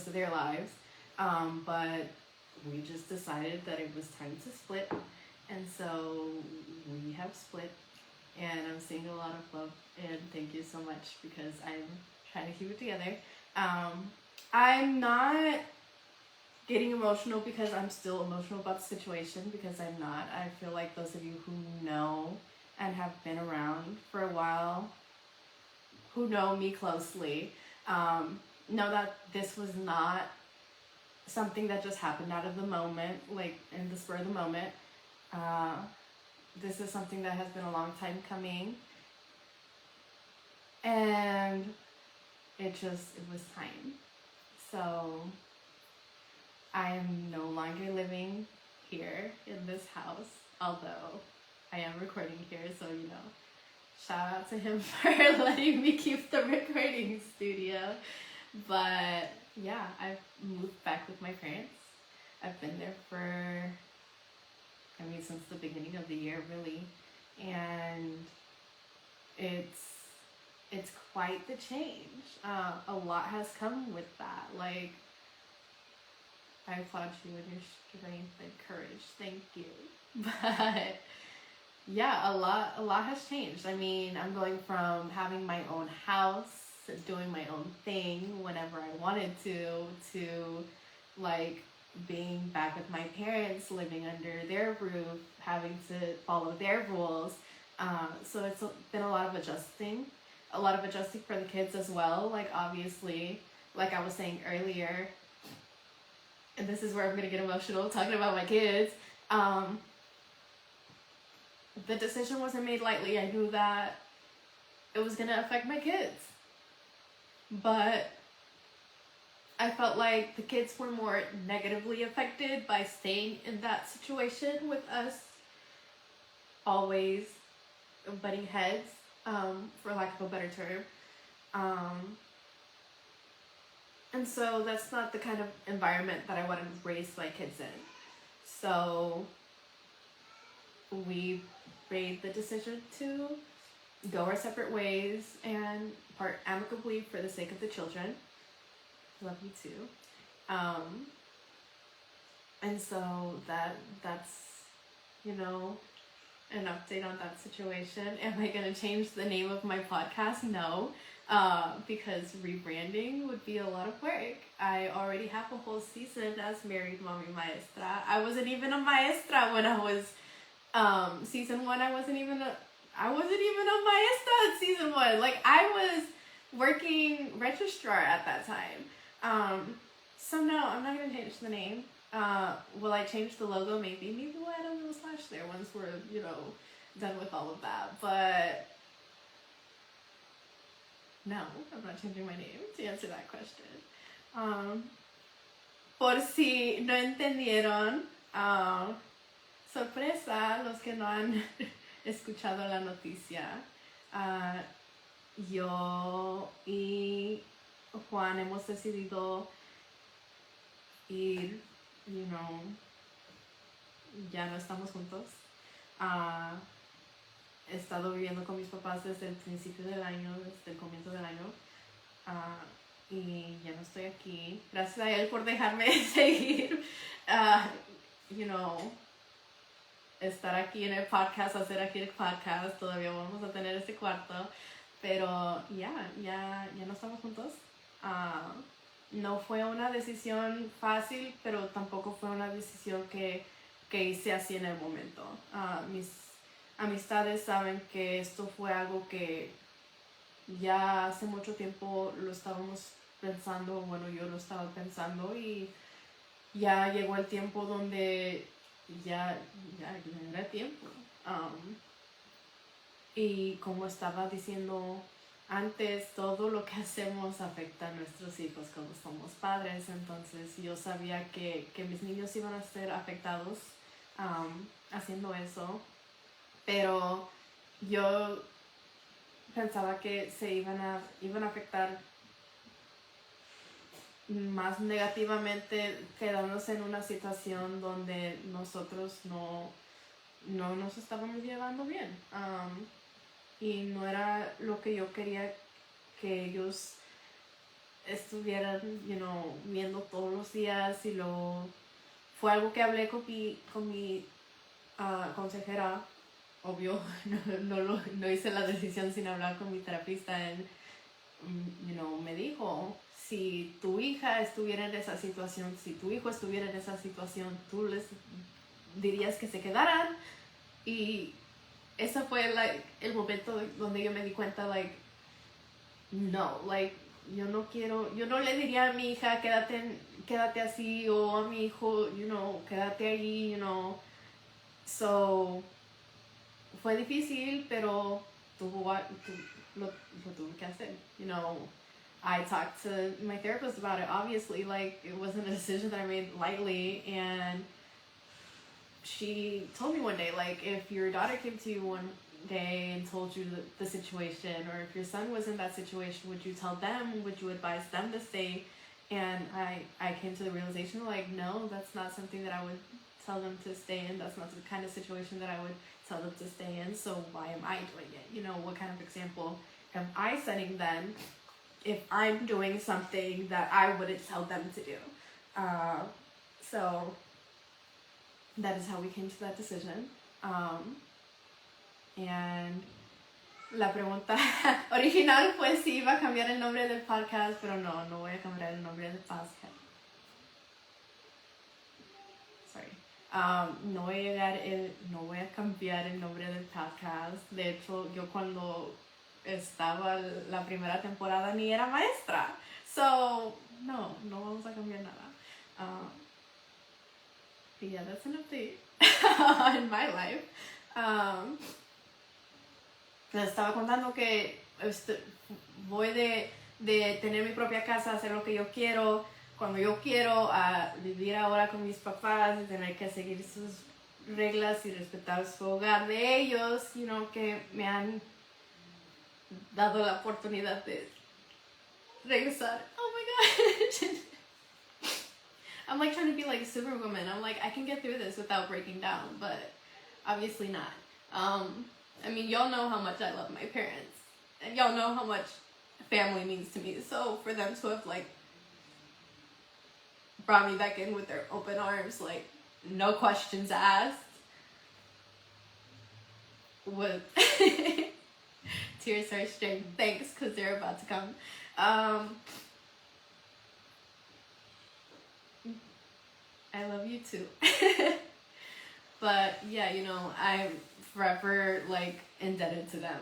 of their lives. But we just decided that it was time to split, and so we have split, and I'm seeing a lot of love, and thank you so much, because I'm trying to keep it together. I'm not getting emotional because I'm still emotional about the situation, because I'm not. I feel like those of you who know and have been around for a while, who know me closely, know that this was not something that just happened out of the moment, like in the spur of the moment. This is something that has been a long time coming, and it was time. So I am no longer living here in this house, although I am recording here, so shout out to him for letting me keep the recording studio. But yeah, I've moved back with my parents. I've been there for, since the beginning of the year, really. And it's quite the change. A lot has come with that. Like, I applaud you and your strength and courage. Thank you. But yeah, a lot has changed. I'm going from having my own house, doing my own thing whenever I wanted to like being back with my parents, living under their roof, having to follow their rules. So it's been a lot of adjusting for the kids as well. Like, obviously, like I was saying earlier, and this is where I'm gonna get emotional talking about my kids. The decision wasn't made lightly. I knew that it was gonna affect my kids, but I felt like the kids were more negatively affected by staying in that situation with us always butting heads, for lack of a better term. And so that's not the kind of environment that I want to raise my kids in. So we made the decision to go our separate ways and part amicably for the sake of the children. Love you too. And so that's an update on that situation. Am I going to change the name of my podcast? No, because rebranding would be a lot of work. I already have a whole season as Married.Mommy.Maestra. I wasn't even a maestra when I was season 1. I wasn't even a maestra at season 1. Like, I was working registrar at that time. So no, I'm not gonna change the name. Will I change the logo? Maybe. Maybe we'll add a little slash there once we're, done with all of that. But no, I'm not changing my name to answer that question. Por si no entendieron, sorpresa, los que no han escuchado la noticia, yo y Juan hemos decidido ir, ya no estamos juntos. He estado viviendo con mis papás desde el principio del año, desde el comienzo del año. Y ya no estoy aquí. Gracias a él por dejarme seguir, estar aquí en el podcast, hacer aquí el podcast. Todavía vamos a tener este cuarto. Pero ya no estamos juntos. No fue una decisión fácil, pero tampoco fue una decisión que hice así en el momento. Mis amistades saben que esto fue algo que ya hace mucho tiempo lo estábamos pensando, bueno, yo lo estaba pensando y ya llegó el tiempo donde ya era tiempo. Y como estaba diciendo antes, todo lo que hacemos afecta a nuestros hijos cuando somos padres, entonces yo sabía que mis niños iban a ser afectados haciendo eso, pero yo pensaba que se iban a afectar más negativamente quedándose en una situación donde nosotros no nos estábamos llevando bien. Y no era lo que yo quería que ellos estuvieran, viendo todos los días. Y fue algo que hablé con mi consejera. Obvio, no hice la decisión sin hablar con mi terapista. Él, me dijo, si tu hija estuviera en esa situación, si tu hijo estuviera en esa situación, tú les dirías que se quedaran. Y ese fue el momento donde yo me di cuenta, yo no le diría a mi hija quédate así, o a mi hijo, quédate ahí, so fue difícil, pero lo tuve que hacer. I talked to my therapist about it. Obviously, it wasn't a decision that I made lightly, and she told me one day, if your daughter came to you one day and told you the situation, or if your son was in that situation, would you tell them? Would you advise them to stay? And I came to the realization, no, that's not something that I would tell them to stay in. That's not the kind of situation that I would tell them to stay in. So why am I doing it? What kind of example am I setting then if I'm doing something that I wouldn't tell them to do? So that is how we came to that decision. And la pregunta original fue si iba a cambiar el nombre del podcast, pero no voy a cambiar el nombre del podcast. Sorry. No voy a cambiar el nombre del podcast. De hecho, yo cuando estaba la primera temporada ni era maestra. So, no vamos a cambiar nada. Yeah, that's an update in my life. Les estaba contando que voy de tener mi propia casa, hacer lo que yo quiero, cuando yo quiero, a vivir ahora con mis papás y tener que seguir sus reglas y respetar su hogar de ellos, que me han dado la oportunidad de regresar. Oh my God. I'm trying to be like Superwoman. I'm I can get through this without breaking down, but obviously not. Y'all know how much I love my parents, and y'all know how much family means to me. So for them to have brought me back in with their open arms, no questions asked, with tears are streaming. Thanks, because they're about to come. I love you too. But yeah, I'm forever indebted to them.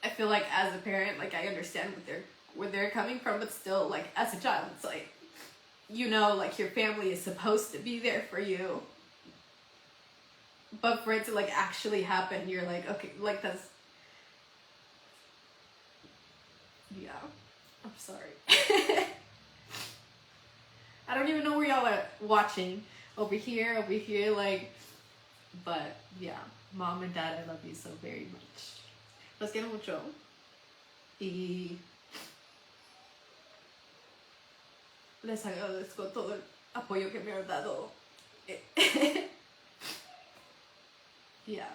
I feel as a parent, I understand what they're where they're coming from, but still, like, as a child, it's like, you know, like, your family is supposed to be there for you. But for it to, like, actually happen, you're like, okay, like, that's... Yeah. I'm sorry. I don't even know where y'all are watching. Over here, like... But, yeah. Mom and Dad, I love you so very much. Los quiero mucho. Y... les agradezco todo el apoyo que me han dado. Yeah.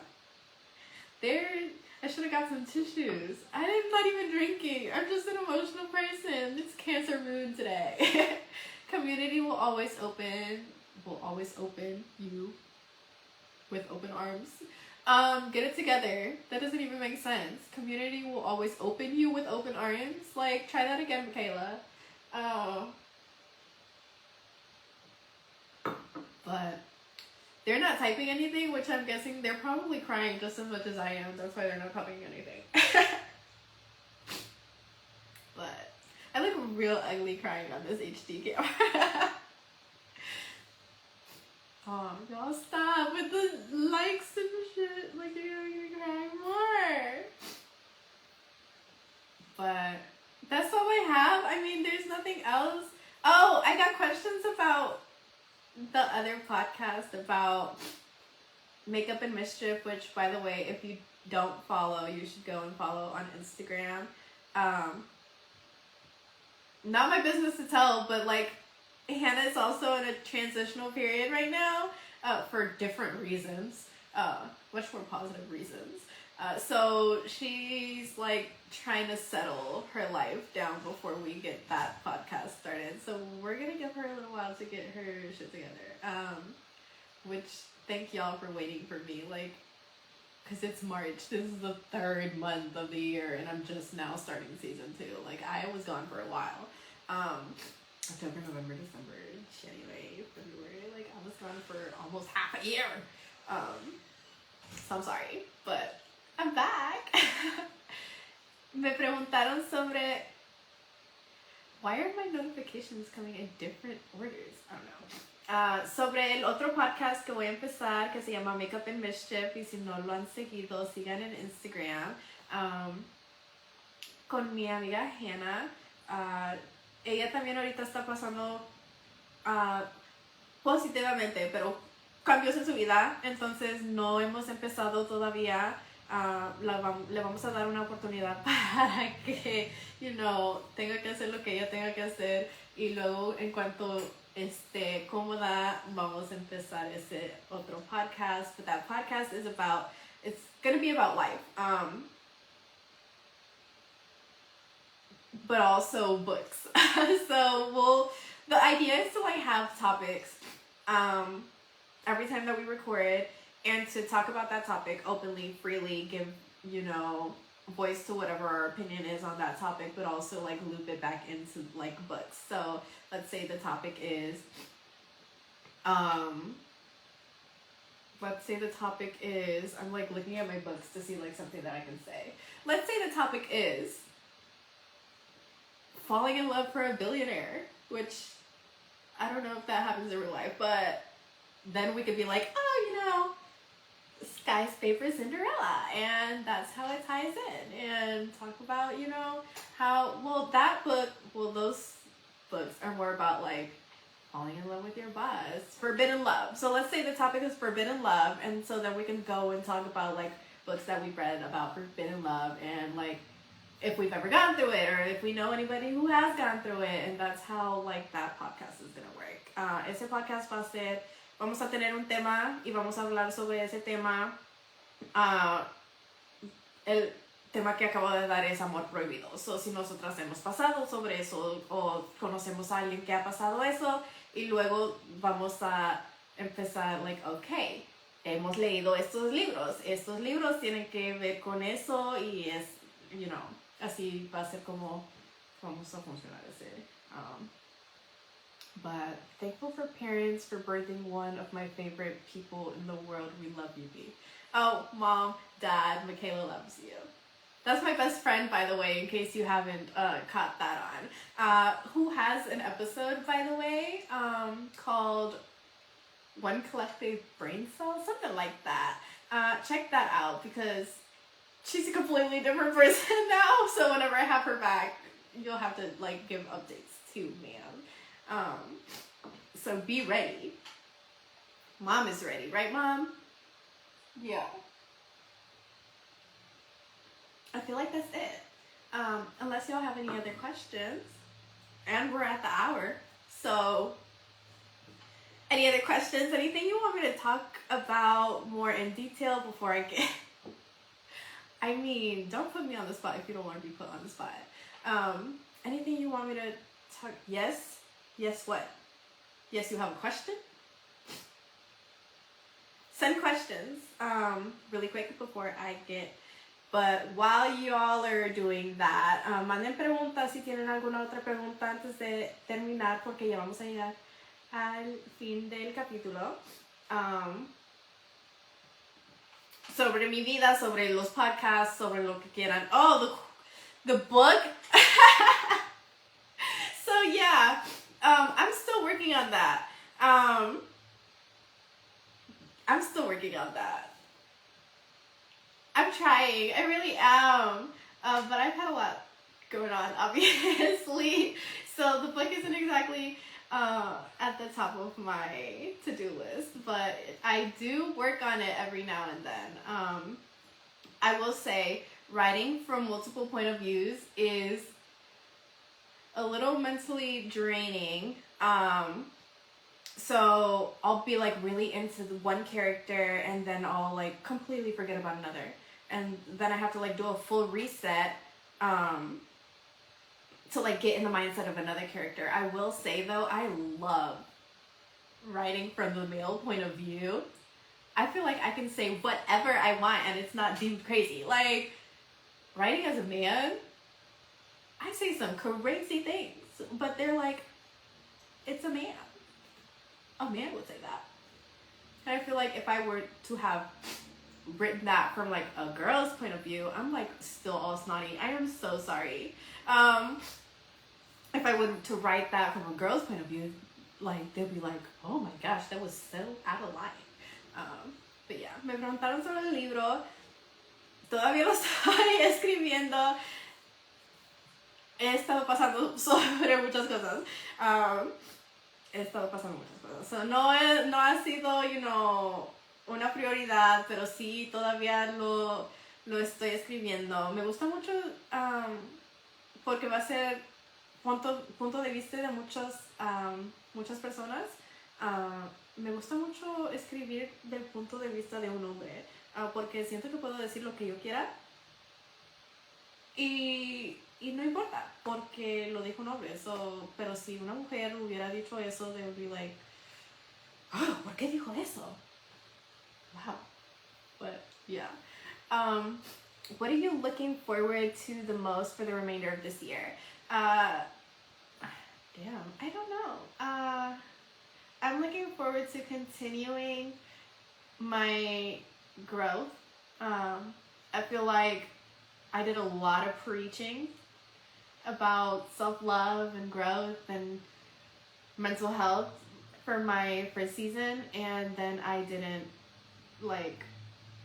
I should have got some tissues. I'm not even drinking. I'm just an emotional person. It's Cancer moon today. Community will always open you with open arms. Get it together. That doesn't even make sense. Community will always open you with open arms. Like, try that again, Michaela. But they're not typing anything, which I'm guessing they're probably crying just as much as I am. That's why they're not typing anything. But I look real ugly crying on this HD camera. Oh, y'all stop with the likes and shit. Like, you're gonna make me cry more. But that's all I have. I mean, there's nothing else. Oh, I got questions about the other podcast about Makeup and Mischief, which, by the way, if you don't follow, you should go and follow on Instagram. Not my business to tell, but, like, Hannah is also in a transitional period right now, for different reasons, much more positive reasons. So she's, like, trying to settle her life down before we get that podcast started. So we're gonna give her a little while to get her shit together. Which, thank y'all for waiting for me, like, because it's March. This is the 3rd month of the year, and I'm just now starting season 2. Like, I was gone for a while. October, November, December, January, February. Like, I was gone for almost half a year. So I'm sorry, but I'm back. Me preguntaron sobre... Why are my notifications coming in different orders? I don't know. Sobre el otro podcast que voy a empezar, que se llama Makeup and Mischief, y si no lo han seguido, sigan en Instagram, con mi amiga Hannah. Ella también ahorita está pasando positivamente, pero cambios en su vida, entonces no hemos empezado todavía. Le vamos a dar una oportunidad para que, you know, tenga que hacer lo que ella tenga que hacer, y luego, en cuanto esté cómoda, vamos a empezar ese otro podcast. But that podcast is about, it's going to be about life, but also books. So the idea is to, like, have topics every time that we record, and to talk about that topic openly, freely, give, you know, voice to whatever our opinion is on that topic, but also, like, loop it back into, like, books. So let's say the topic is I'm like looking at my books to see, like, something that I can say. Let's say the topic is falling in love for a billionaire, which I don't know if that happens in real life, but then we could be like, oh, you know, skyscraper Cinderella, and that's how it ties in, and talk about, you know, how, those books are more about, like, falling in love with your boss, forbidden love. So let's say the topic is forbidden love, and so then we can go and talk about, like, books that we've read about forbidden love, and, like, if we've ever gone through it, or if we know anybody who has gone through it, and that's how, like, that podcast is gonna work. Ese podcast va a ser, vamos a tener un tema, y vamos a hablar sobre ese tema. El tema que acabo de dar es amor prohibido. So, si nosotras hemos pasado sobre eso, o conocemos a alguien que ha pasado eso, y luego vamos a empezar, like, okay, hemos leído estos libros tienen que ver con eso, y es, you know, así va a ser como vamos a funcionar ese. But thankful for parents for birthing one of my favorite people in the world. We love you, B. Oh, Mom, Dad, Michaela loves you. That's my best friend, by the way, in case you haven't caught that on. Who has an episode, by the way, called One Collective Brain Cell, something like that. Check that out because she's a completely different person now. So whenever I have her back, you'll have to like give updates too, man. So be ready. Mom is ready, right, Mom? Yeah. I feel like that's it. Unless y'all have any other questions. And we're at the hour. So, any other questions? Anything you want me to talk about more in detail before I get... I mean, don't put me on the spot if you don't want to be put on the spot. Anything you want me to talk... Yes? Yes what? Yes, you have a question? Send questions really quick before I get... But while y'all are doing that, manden preguntas si tienen alguna otra pregunta antes de terminar porque ya vamos a llegar al fin del capítulo. Sobre mi vida, sobre los podcasts, sobre lo que quieran. Oh, the book. So yeah, I'm still working on that. I'm still working on that. I'm trying. I really am. But I've had a lot going on, obviously. So the book isn't exactly at the top of my to-do list. But I do work on it every now and then. I will say, writing from multiple point of views is a little mentally draining. So I'll be like really into the one character and then I'll like completely forget about another. And then I have to like do a full reset to like get in the mindset of another character. I will say though, I love writing from the male point of view. I feel like I can say whatever I want and it's not deemed crazy. Like, writing as a man, I say some crazy things, but they're like, it's a man. A man would say that. And I feel like if I were to have written that from like a girl's point of view, I'm like still all snotty. I am so sorry. If I were to write that from a girl's point of view, like they'd be like, oh my gosh, that was so out of line. But yeah, me preguntaron sobre el libro. Todavía lo estoy escribiendo. He estado pasando sobre muchas cosas. He estado pasando muchas cosas. So no ha sido, you know, una prioridad, pero sí todavía lo estoy escribiendo. Me gusta mucho porque va a ser punto de vista de muchas personas. Me gusta mucho escribir del punto de vista de un hombre porque siento que puedo decir lo que yo quiera y no importa porque lo dijo un hombre. Pero si una mujer hubiera dicho eso, they would be like, oh, ¿por qué dijo eso? Wow. But yeah. What are you looking forward to the most for the remainder of this year? Damn, I don't know. I'm looking forward to continuing my growth. I feel like I did a lot of preaching about self-love and growth and mental health for my first season, and then I didn't, like,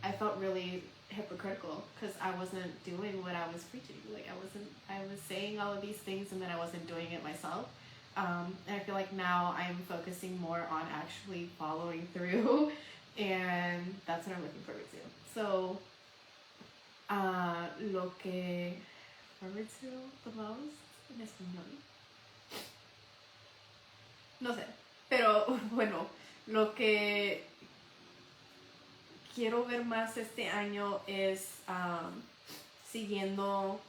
I felt really hypocritical because I wasn't doing what I was preaching. Like, I was saying all of these things and then I wasn't doing it myself. And I feel like now I'm focusing more on actually following through, and that's what I'm looking forward to. So, lo que forward to the most en español. No sé, pero bueno, lo que quiero ver más este año es siguiendo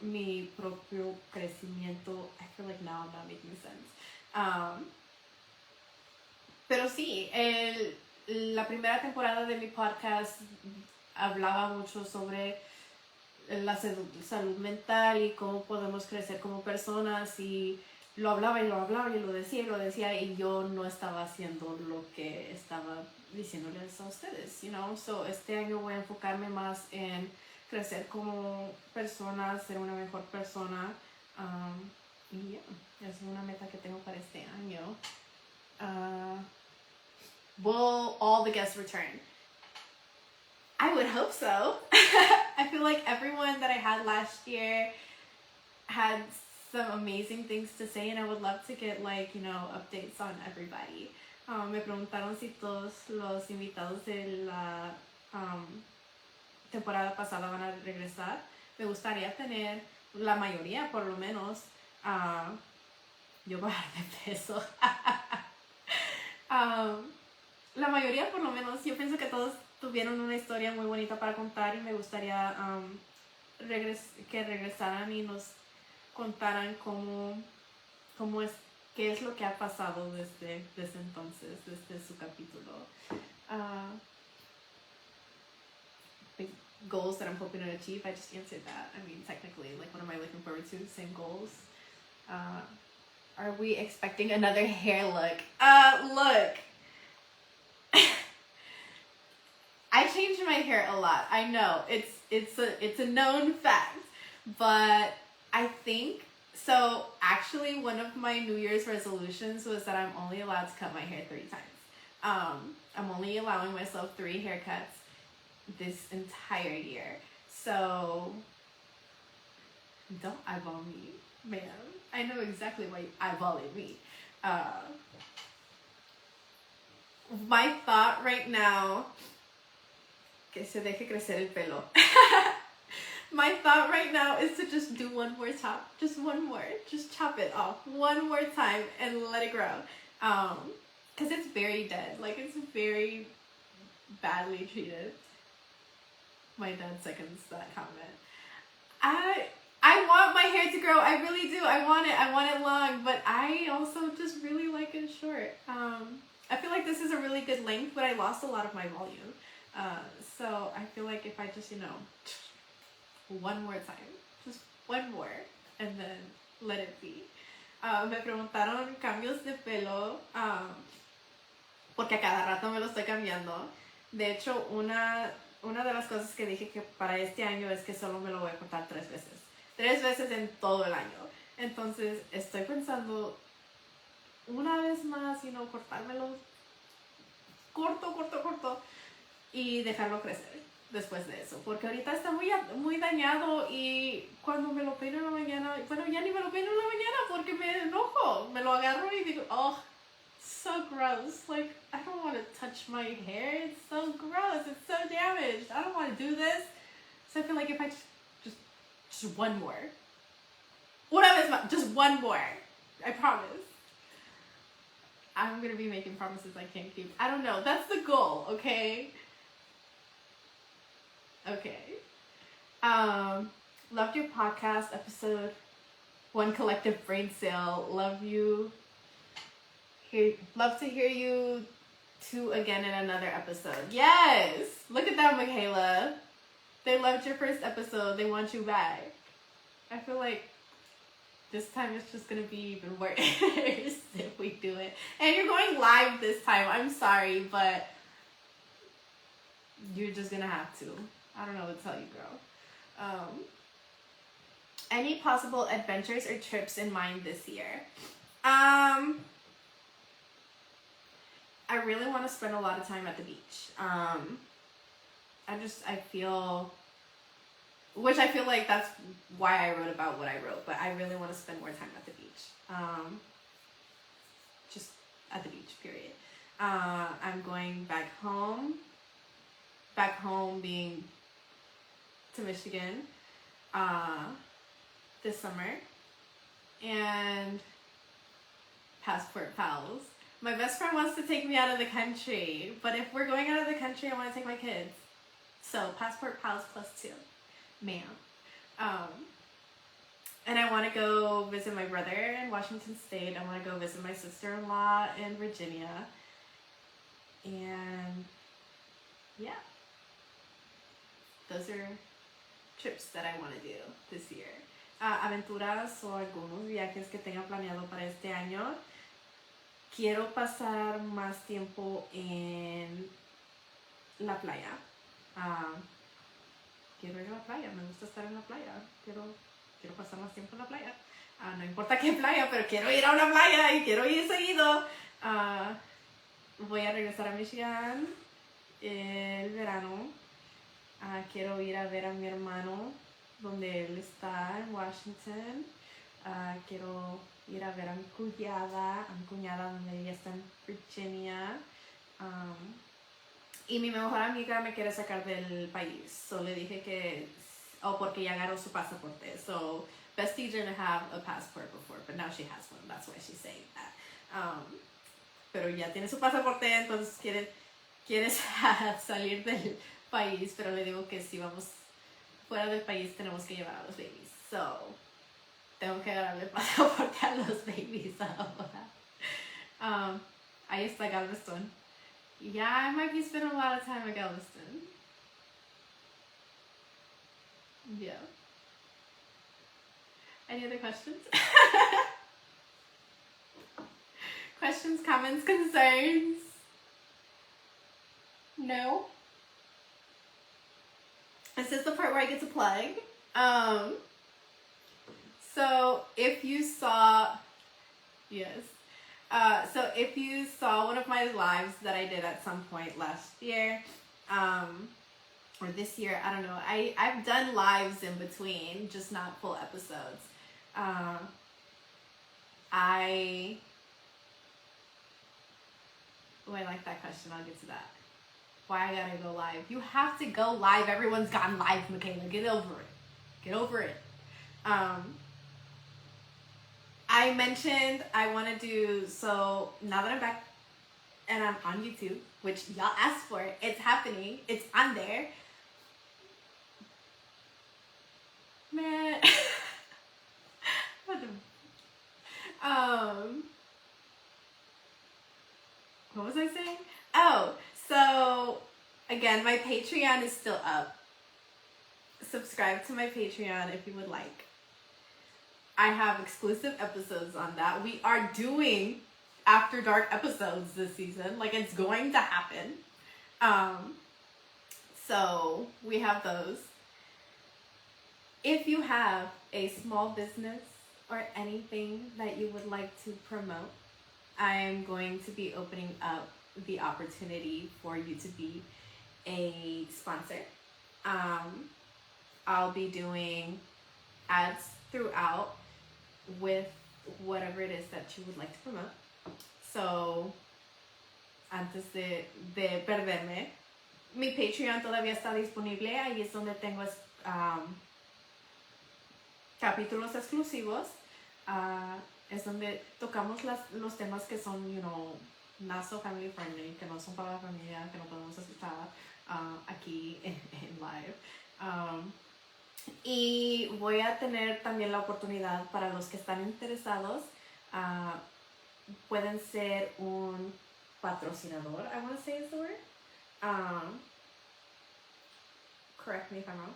mi propio crecimiento. I feel like now I'm not making sense. Pero sí, la primera temporada de mi podcast hablaba mucho sobre la salud mental y cómo podemos crecer como personas, y lo hablaba y lo decía y yo no estaba haciendo lo que estaba diciéndoles a ustedes, you know. So este año voy a enfocarme más en crecer como persona, ser una mejor persona. Y yeah, es una meta que tengo para este año. Will all the guests return? I would hope so. I feel like everyone that I had last year had some amazing things to say, and I would love to get updates on everybody. Me preguntaron si todos los invitados de la temporada pasada van a regresar. Me gustaría tener la mayoría, por lo menos. Yo bajar de peso. La mayoría, por lo menos. Yo pienso que todos tuvieron una historia muy bonita para contar y me gustaría que regresaran y nos contaran qué es lo que ha pasado desde entonces, desde su capítulo. Big goals that I'm hoping to achieve. I just answered that. I mean, technically, what am I looking forward to? Same goals. Are we expecting another hair look? Look. I changed my hair a lot. I know it's a known fact, but I think so. Actually, one of my New Year's resolutions was that I'm only allowed to cut my hair 3 times. I'm only allowing myself 3 haircuts this entire year. So don't eyeball me, ma'am. I know exactly why you eyeballing me. My thought right now. Que se deje crecer el pelo. My thought right now is to just do one more top. Just one more. Just chop it off one more time and let it grow. Because it's very dead. It's very badly treated. My dad seconds that comment. I want my hair to grow. I really do. I want it long. But I also just really like it short. I feel like this is a really good length, but I lost a lot of my volume. So I feel like if I just, one more time, just one more, and then let it be. Me preguntaron cambios de pelo, porque a cada rato me lo estoy cambiando. De hecho, una de las cosas que dije que para este año es que solo me lo voy a cortar 3 veces. 3 veces en todo el año. Entonces, estoy pensando una vez más, cortármelo corto y dejarlo crecer después de eso, porque ahorita está muy dañado y cuando me lo peino en la mañana, bueno, ya ni me lo peino en la mañana porque me enojo, me lo agarro y digo, oh, so gross, I don't want to touch my hair, it's so gross, it's so damaged, I don't want to do this. So I feel like if I just one more, una vez más, just one more, I promise. I'm gonna be making promises I can't keep. I don't know, that's the goal, okay? Okay. Loved your podcast episode 1 collective brain sale. Love you. Love to hear you 2 again in another episode. Yes! Look at that, Michaela. They loved your first episode. They want you back. I feel like this time it's just gonna be even worse if we do it. And you're going live this time. I'm sorry, but you're just gonna have to. I don't know what to tell you, girl. Any possible adventures or trips in mind this year? I really want to spend a lot of time at the beach. I feel like that's why I wrote about what I wrote, but I really want to spend more time at the beach. Just at the beach, period. I'm going back home being to Michigan this summer, and passport pals. My best friend wants to take me out of the country, but if we're going out of the country, I want to take my kids. So passport pals +2, ma'am. And I want to go visit my brother in Washington State. I want to go visit my sister-in-law in Virginia. And yeah, those are trips that I want to do this year. Aventuras o algunos viajes que tenga planeado para este año. Quiero pasar más tiempo en la playa. quiero ir a la playa, me gusta estar en la playa, quiero pasar más tiempo en la playa. No importa qué playa, pero quiero ir a una playa y quiero ir seguido. Voy a regresar a Michigan el verano. Quiero ir a ver a mi hermano donde él está en Washington. Quiero ir a ver a mi cuñada donde ella está en Virginia. Y mi mejor amiga me quiere sacar del país. So le dije que, porque ya agarró su pasaporte. So Bestie didn't have a passport before, but now she has one. That's why she's saying that. Pero ya tiene su pasaporte, entonces quiere salir del país. Pero le digo que si vamos fuera del país tenemos que llevar a los babies. So tengo que agarrarle pasaporte a los babies ahora. Ahí está Galveston. Yeah, I might be spending a lot of time at Galveston. Yeah. Any other questions? Questions, comments, concerns? No? This is the part where I get to plug. So if you saw, yes. So if you saw one of my lives that I did at some point last year, or this year, I don't know. I've done lives in between, just not full episodes. I like that question. I'll get to that. Why I gotta go live? You have to go live. Everyone's gone live, Michaela. Get over it. Get over it. I mentioned I want to do, so now that I'm back and I'm on YouTube, which y'all asked for, it's happening. It's on there. Man. What was I saying? Oh, so again, my Patreon is still up. Subscribe to my Patreon if you would like. I have exclusive episodes on that. We are doing After Dark episodes this season. Like, it's going to happen. So we have those. If you have a small business or anything that you would like to promote, I'm going to be opening up the opportunity for you to be a sponsor. I'll be doing ads throughout with whatever it is that you would like to promote. So, antes de perderme, mi Patreon todavía está disponible. Ahí es donde tengo capítulos exclusivos. Es donde tocamos los temas que son, not so family friendly, que no son para la familia, que no podemos escuchar aquí en live. Y voy a tener también la oportunidad para los que están interesados, pueden ser un patrocinador, I want to say is the word. Correct me if I'm wrong.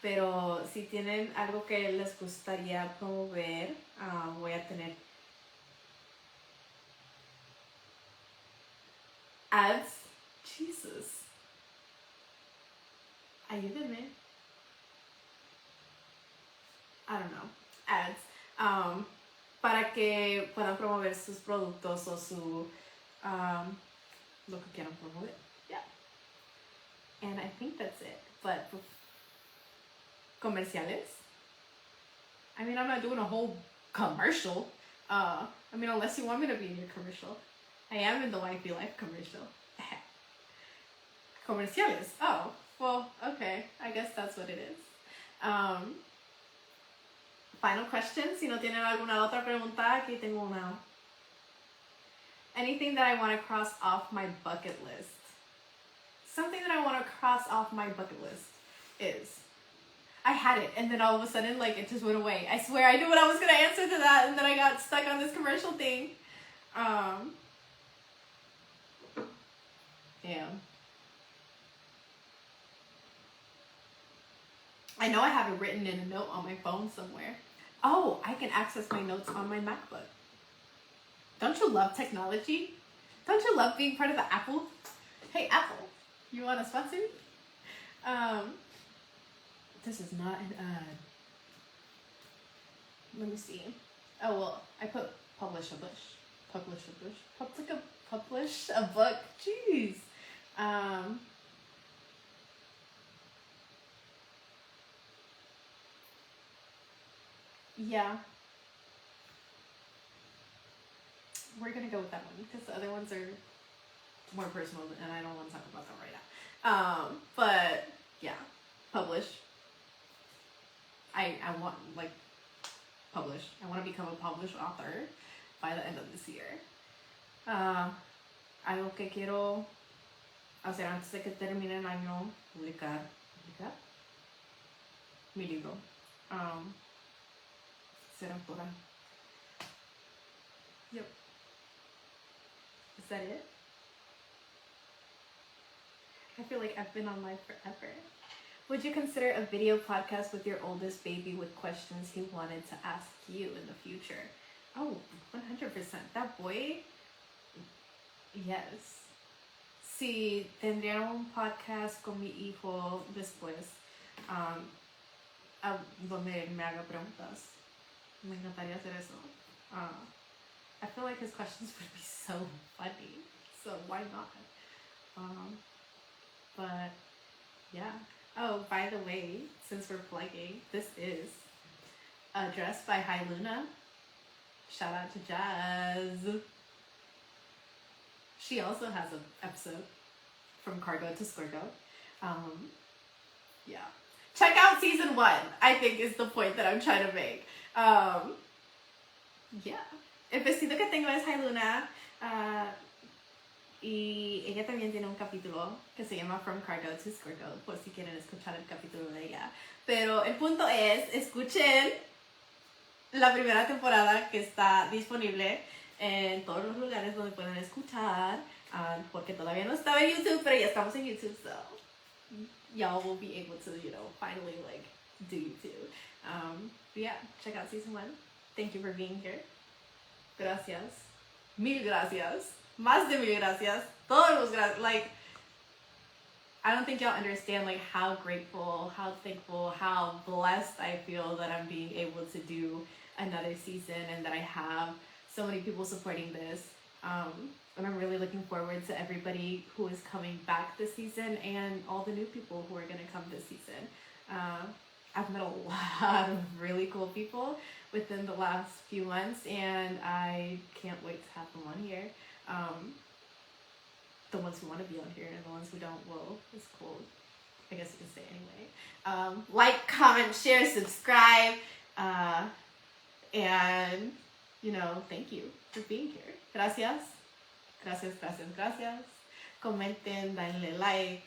Pero si tienen algo que les gustaría promover, voy a tener ads. Jesus. Ayúdenme. I don't know. Ads. Para que puedan promover sus productos o lo que quieran promover. Yeah. And I think that's it. But comerciales? I mean, I'm not doing a whole commercial. Unless you want me to be in your commercial. I am in the Wifey Life commercial. Comerciales? Oh, well, okay. I guess that's what it is. Final question. Si no tienen alguna otra pregunta, aquí tengo una. Anything that I want to cross off my bucket list. Something that I want to cross off my bucket list is, I had it, and then all of a sudden, it just went away. I swear, I knew what I was going to answer to that, and then I got stuck on this commercial thing. Yeah. I know I have it written in a note on my phone somewhere. Oh, I can access my notes on my MacBook. Don't you love technology? Don't you love being part of the Apple? Hey, Apple, you want to sponsor me? This is not an ad. Let me see. Oh, well, I put publish a book. Publish a book. Jeez. Yeah. We're gonna go with that one because the other ones are more personal and I don't want to talk about them right now. But yeah, publish. I want publish. I want to become a published author by the end of this year. Algo que quiero hacer antes de que termine el año, publicar mi libro. Ser autora. Yep. Is that it? I feel like I've been on live forever. Would you consider a video podcast with your oldest baby with questions he wanted to ask you in the future? Oh, 100%. That boy, yes. Sí, tendría un podcast con mi hijo después, donde me haga preguntas. Me encantaría hacer eso. I feel like his questions would be so funny, so why not? But yeah. Oh, by the way, since we're plugging, this is a dress by Hi Luna. Shout out to Jazz. She also has an episode from Cargo to Scorgo. Yeah. Check out season 1, I think is the point that I'm trying to make. Yeah. El vestido que tengo es Hi Luna. Y ella también tiene un capítulo que se llama From Cargo to Scorgo, por si quieren escuchar el capítulo de ella. Pero el punto es, escuchen la primera temporada que está disponible en todos los lugares donde pueden escuchar, porque todavía no estaba en YouTube, pero ya estamos en YouTube, so y'all will be able to, finally do YouTube. But yeah, check out season 1. Thank you for being here. Gracias. Mil gracias. Más de mil gracias. Todos los gracias. I don't think y'all understand how grateful, how thankful, how blessed I feel that I'm being able to do another season and that I have so many people supporting this. And I'm really looking forward to everybody who is coming back this season and all the new people who are going to come this season. I've met a lot of really cool people within the last few months, and I can't wait to have them on here. The ones who want to be on here and the ones who don't, well, it's cool. I guess you can say anyway. Like, comment, share, subscribe, and, thank you for being here. Gracias. Gracias, gracias, gracias. Comenten, denle like,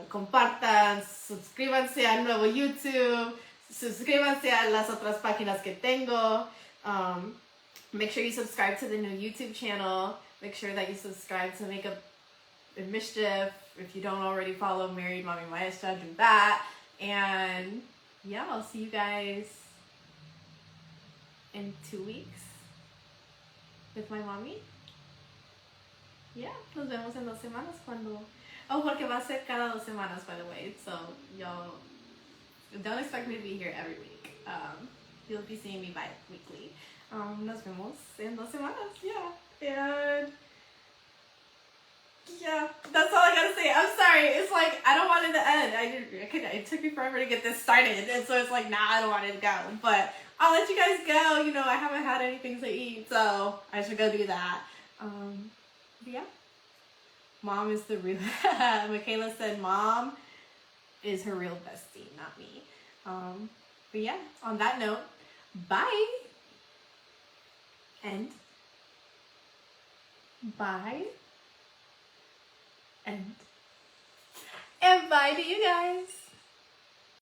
compartan, suscríbanse al nuevo YouTube, suscríbanse a las otras páginas que tengo. Make sure you subscribe to the new YouTube channel. Make sure that you subscribe to Makeup and Mischief. If you don't already follow Married.Mommy.Maestra, do that. And yeah, I'll see you guys in 2 weeks with my mommy. Yeah, nos vemos en 2 semanas cuando... Oh, porque va a ser cada 2 semanas, by the way. So, y'all don't expect me to be here every week. You'll be seeing me bi-weekly. Nos vemos en 2 semanas, yeah. And yeah, that's all I gotta say. I'm sorry. It's I don't want it to end. It took me forever to get this started, and so it's nah, I don't want it to go. But I'll let you guys go. I haven't had anything to eat, so I should go do that. But yeah, Mom is the real. Michaela said Mom is her real bestie, not me. But yeah, on that note, bye. And bye. And bye to you guys.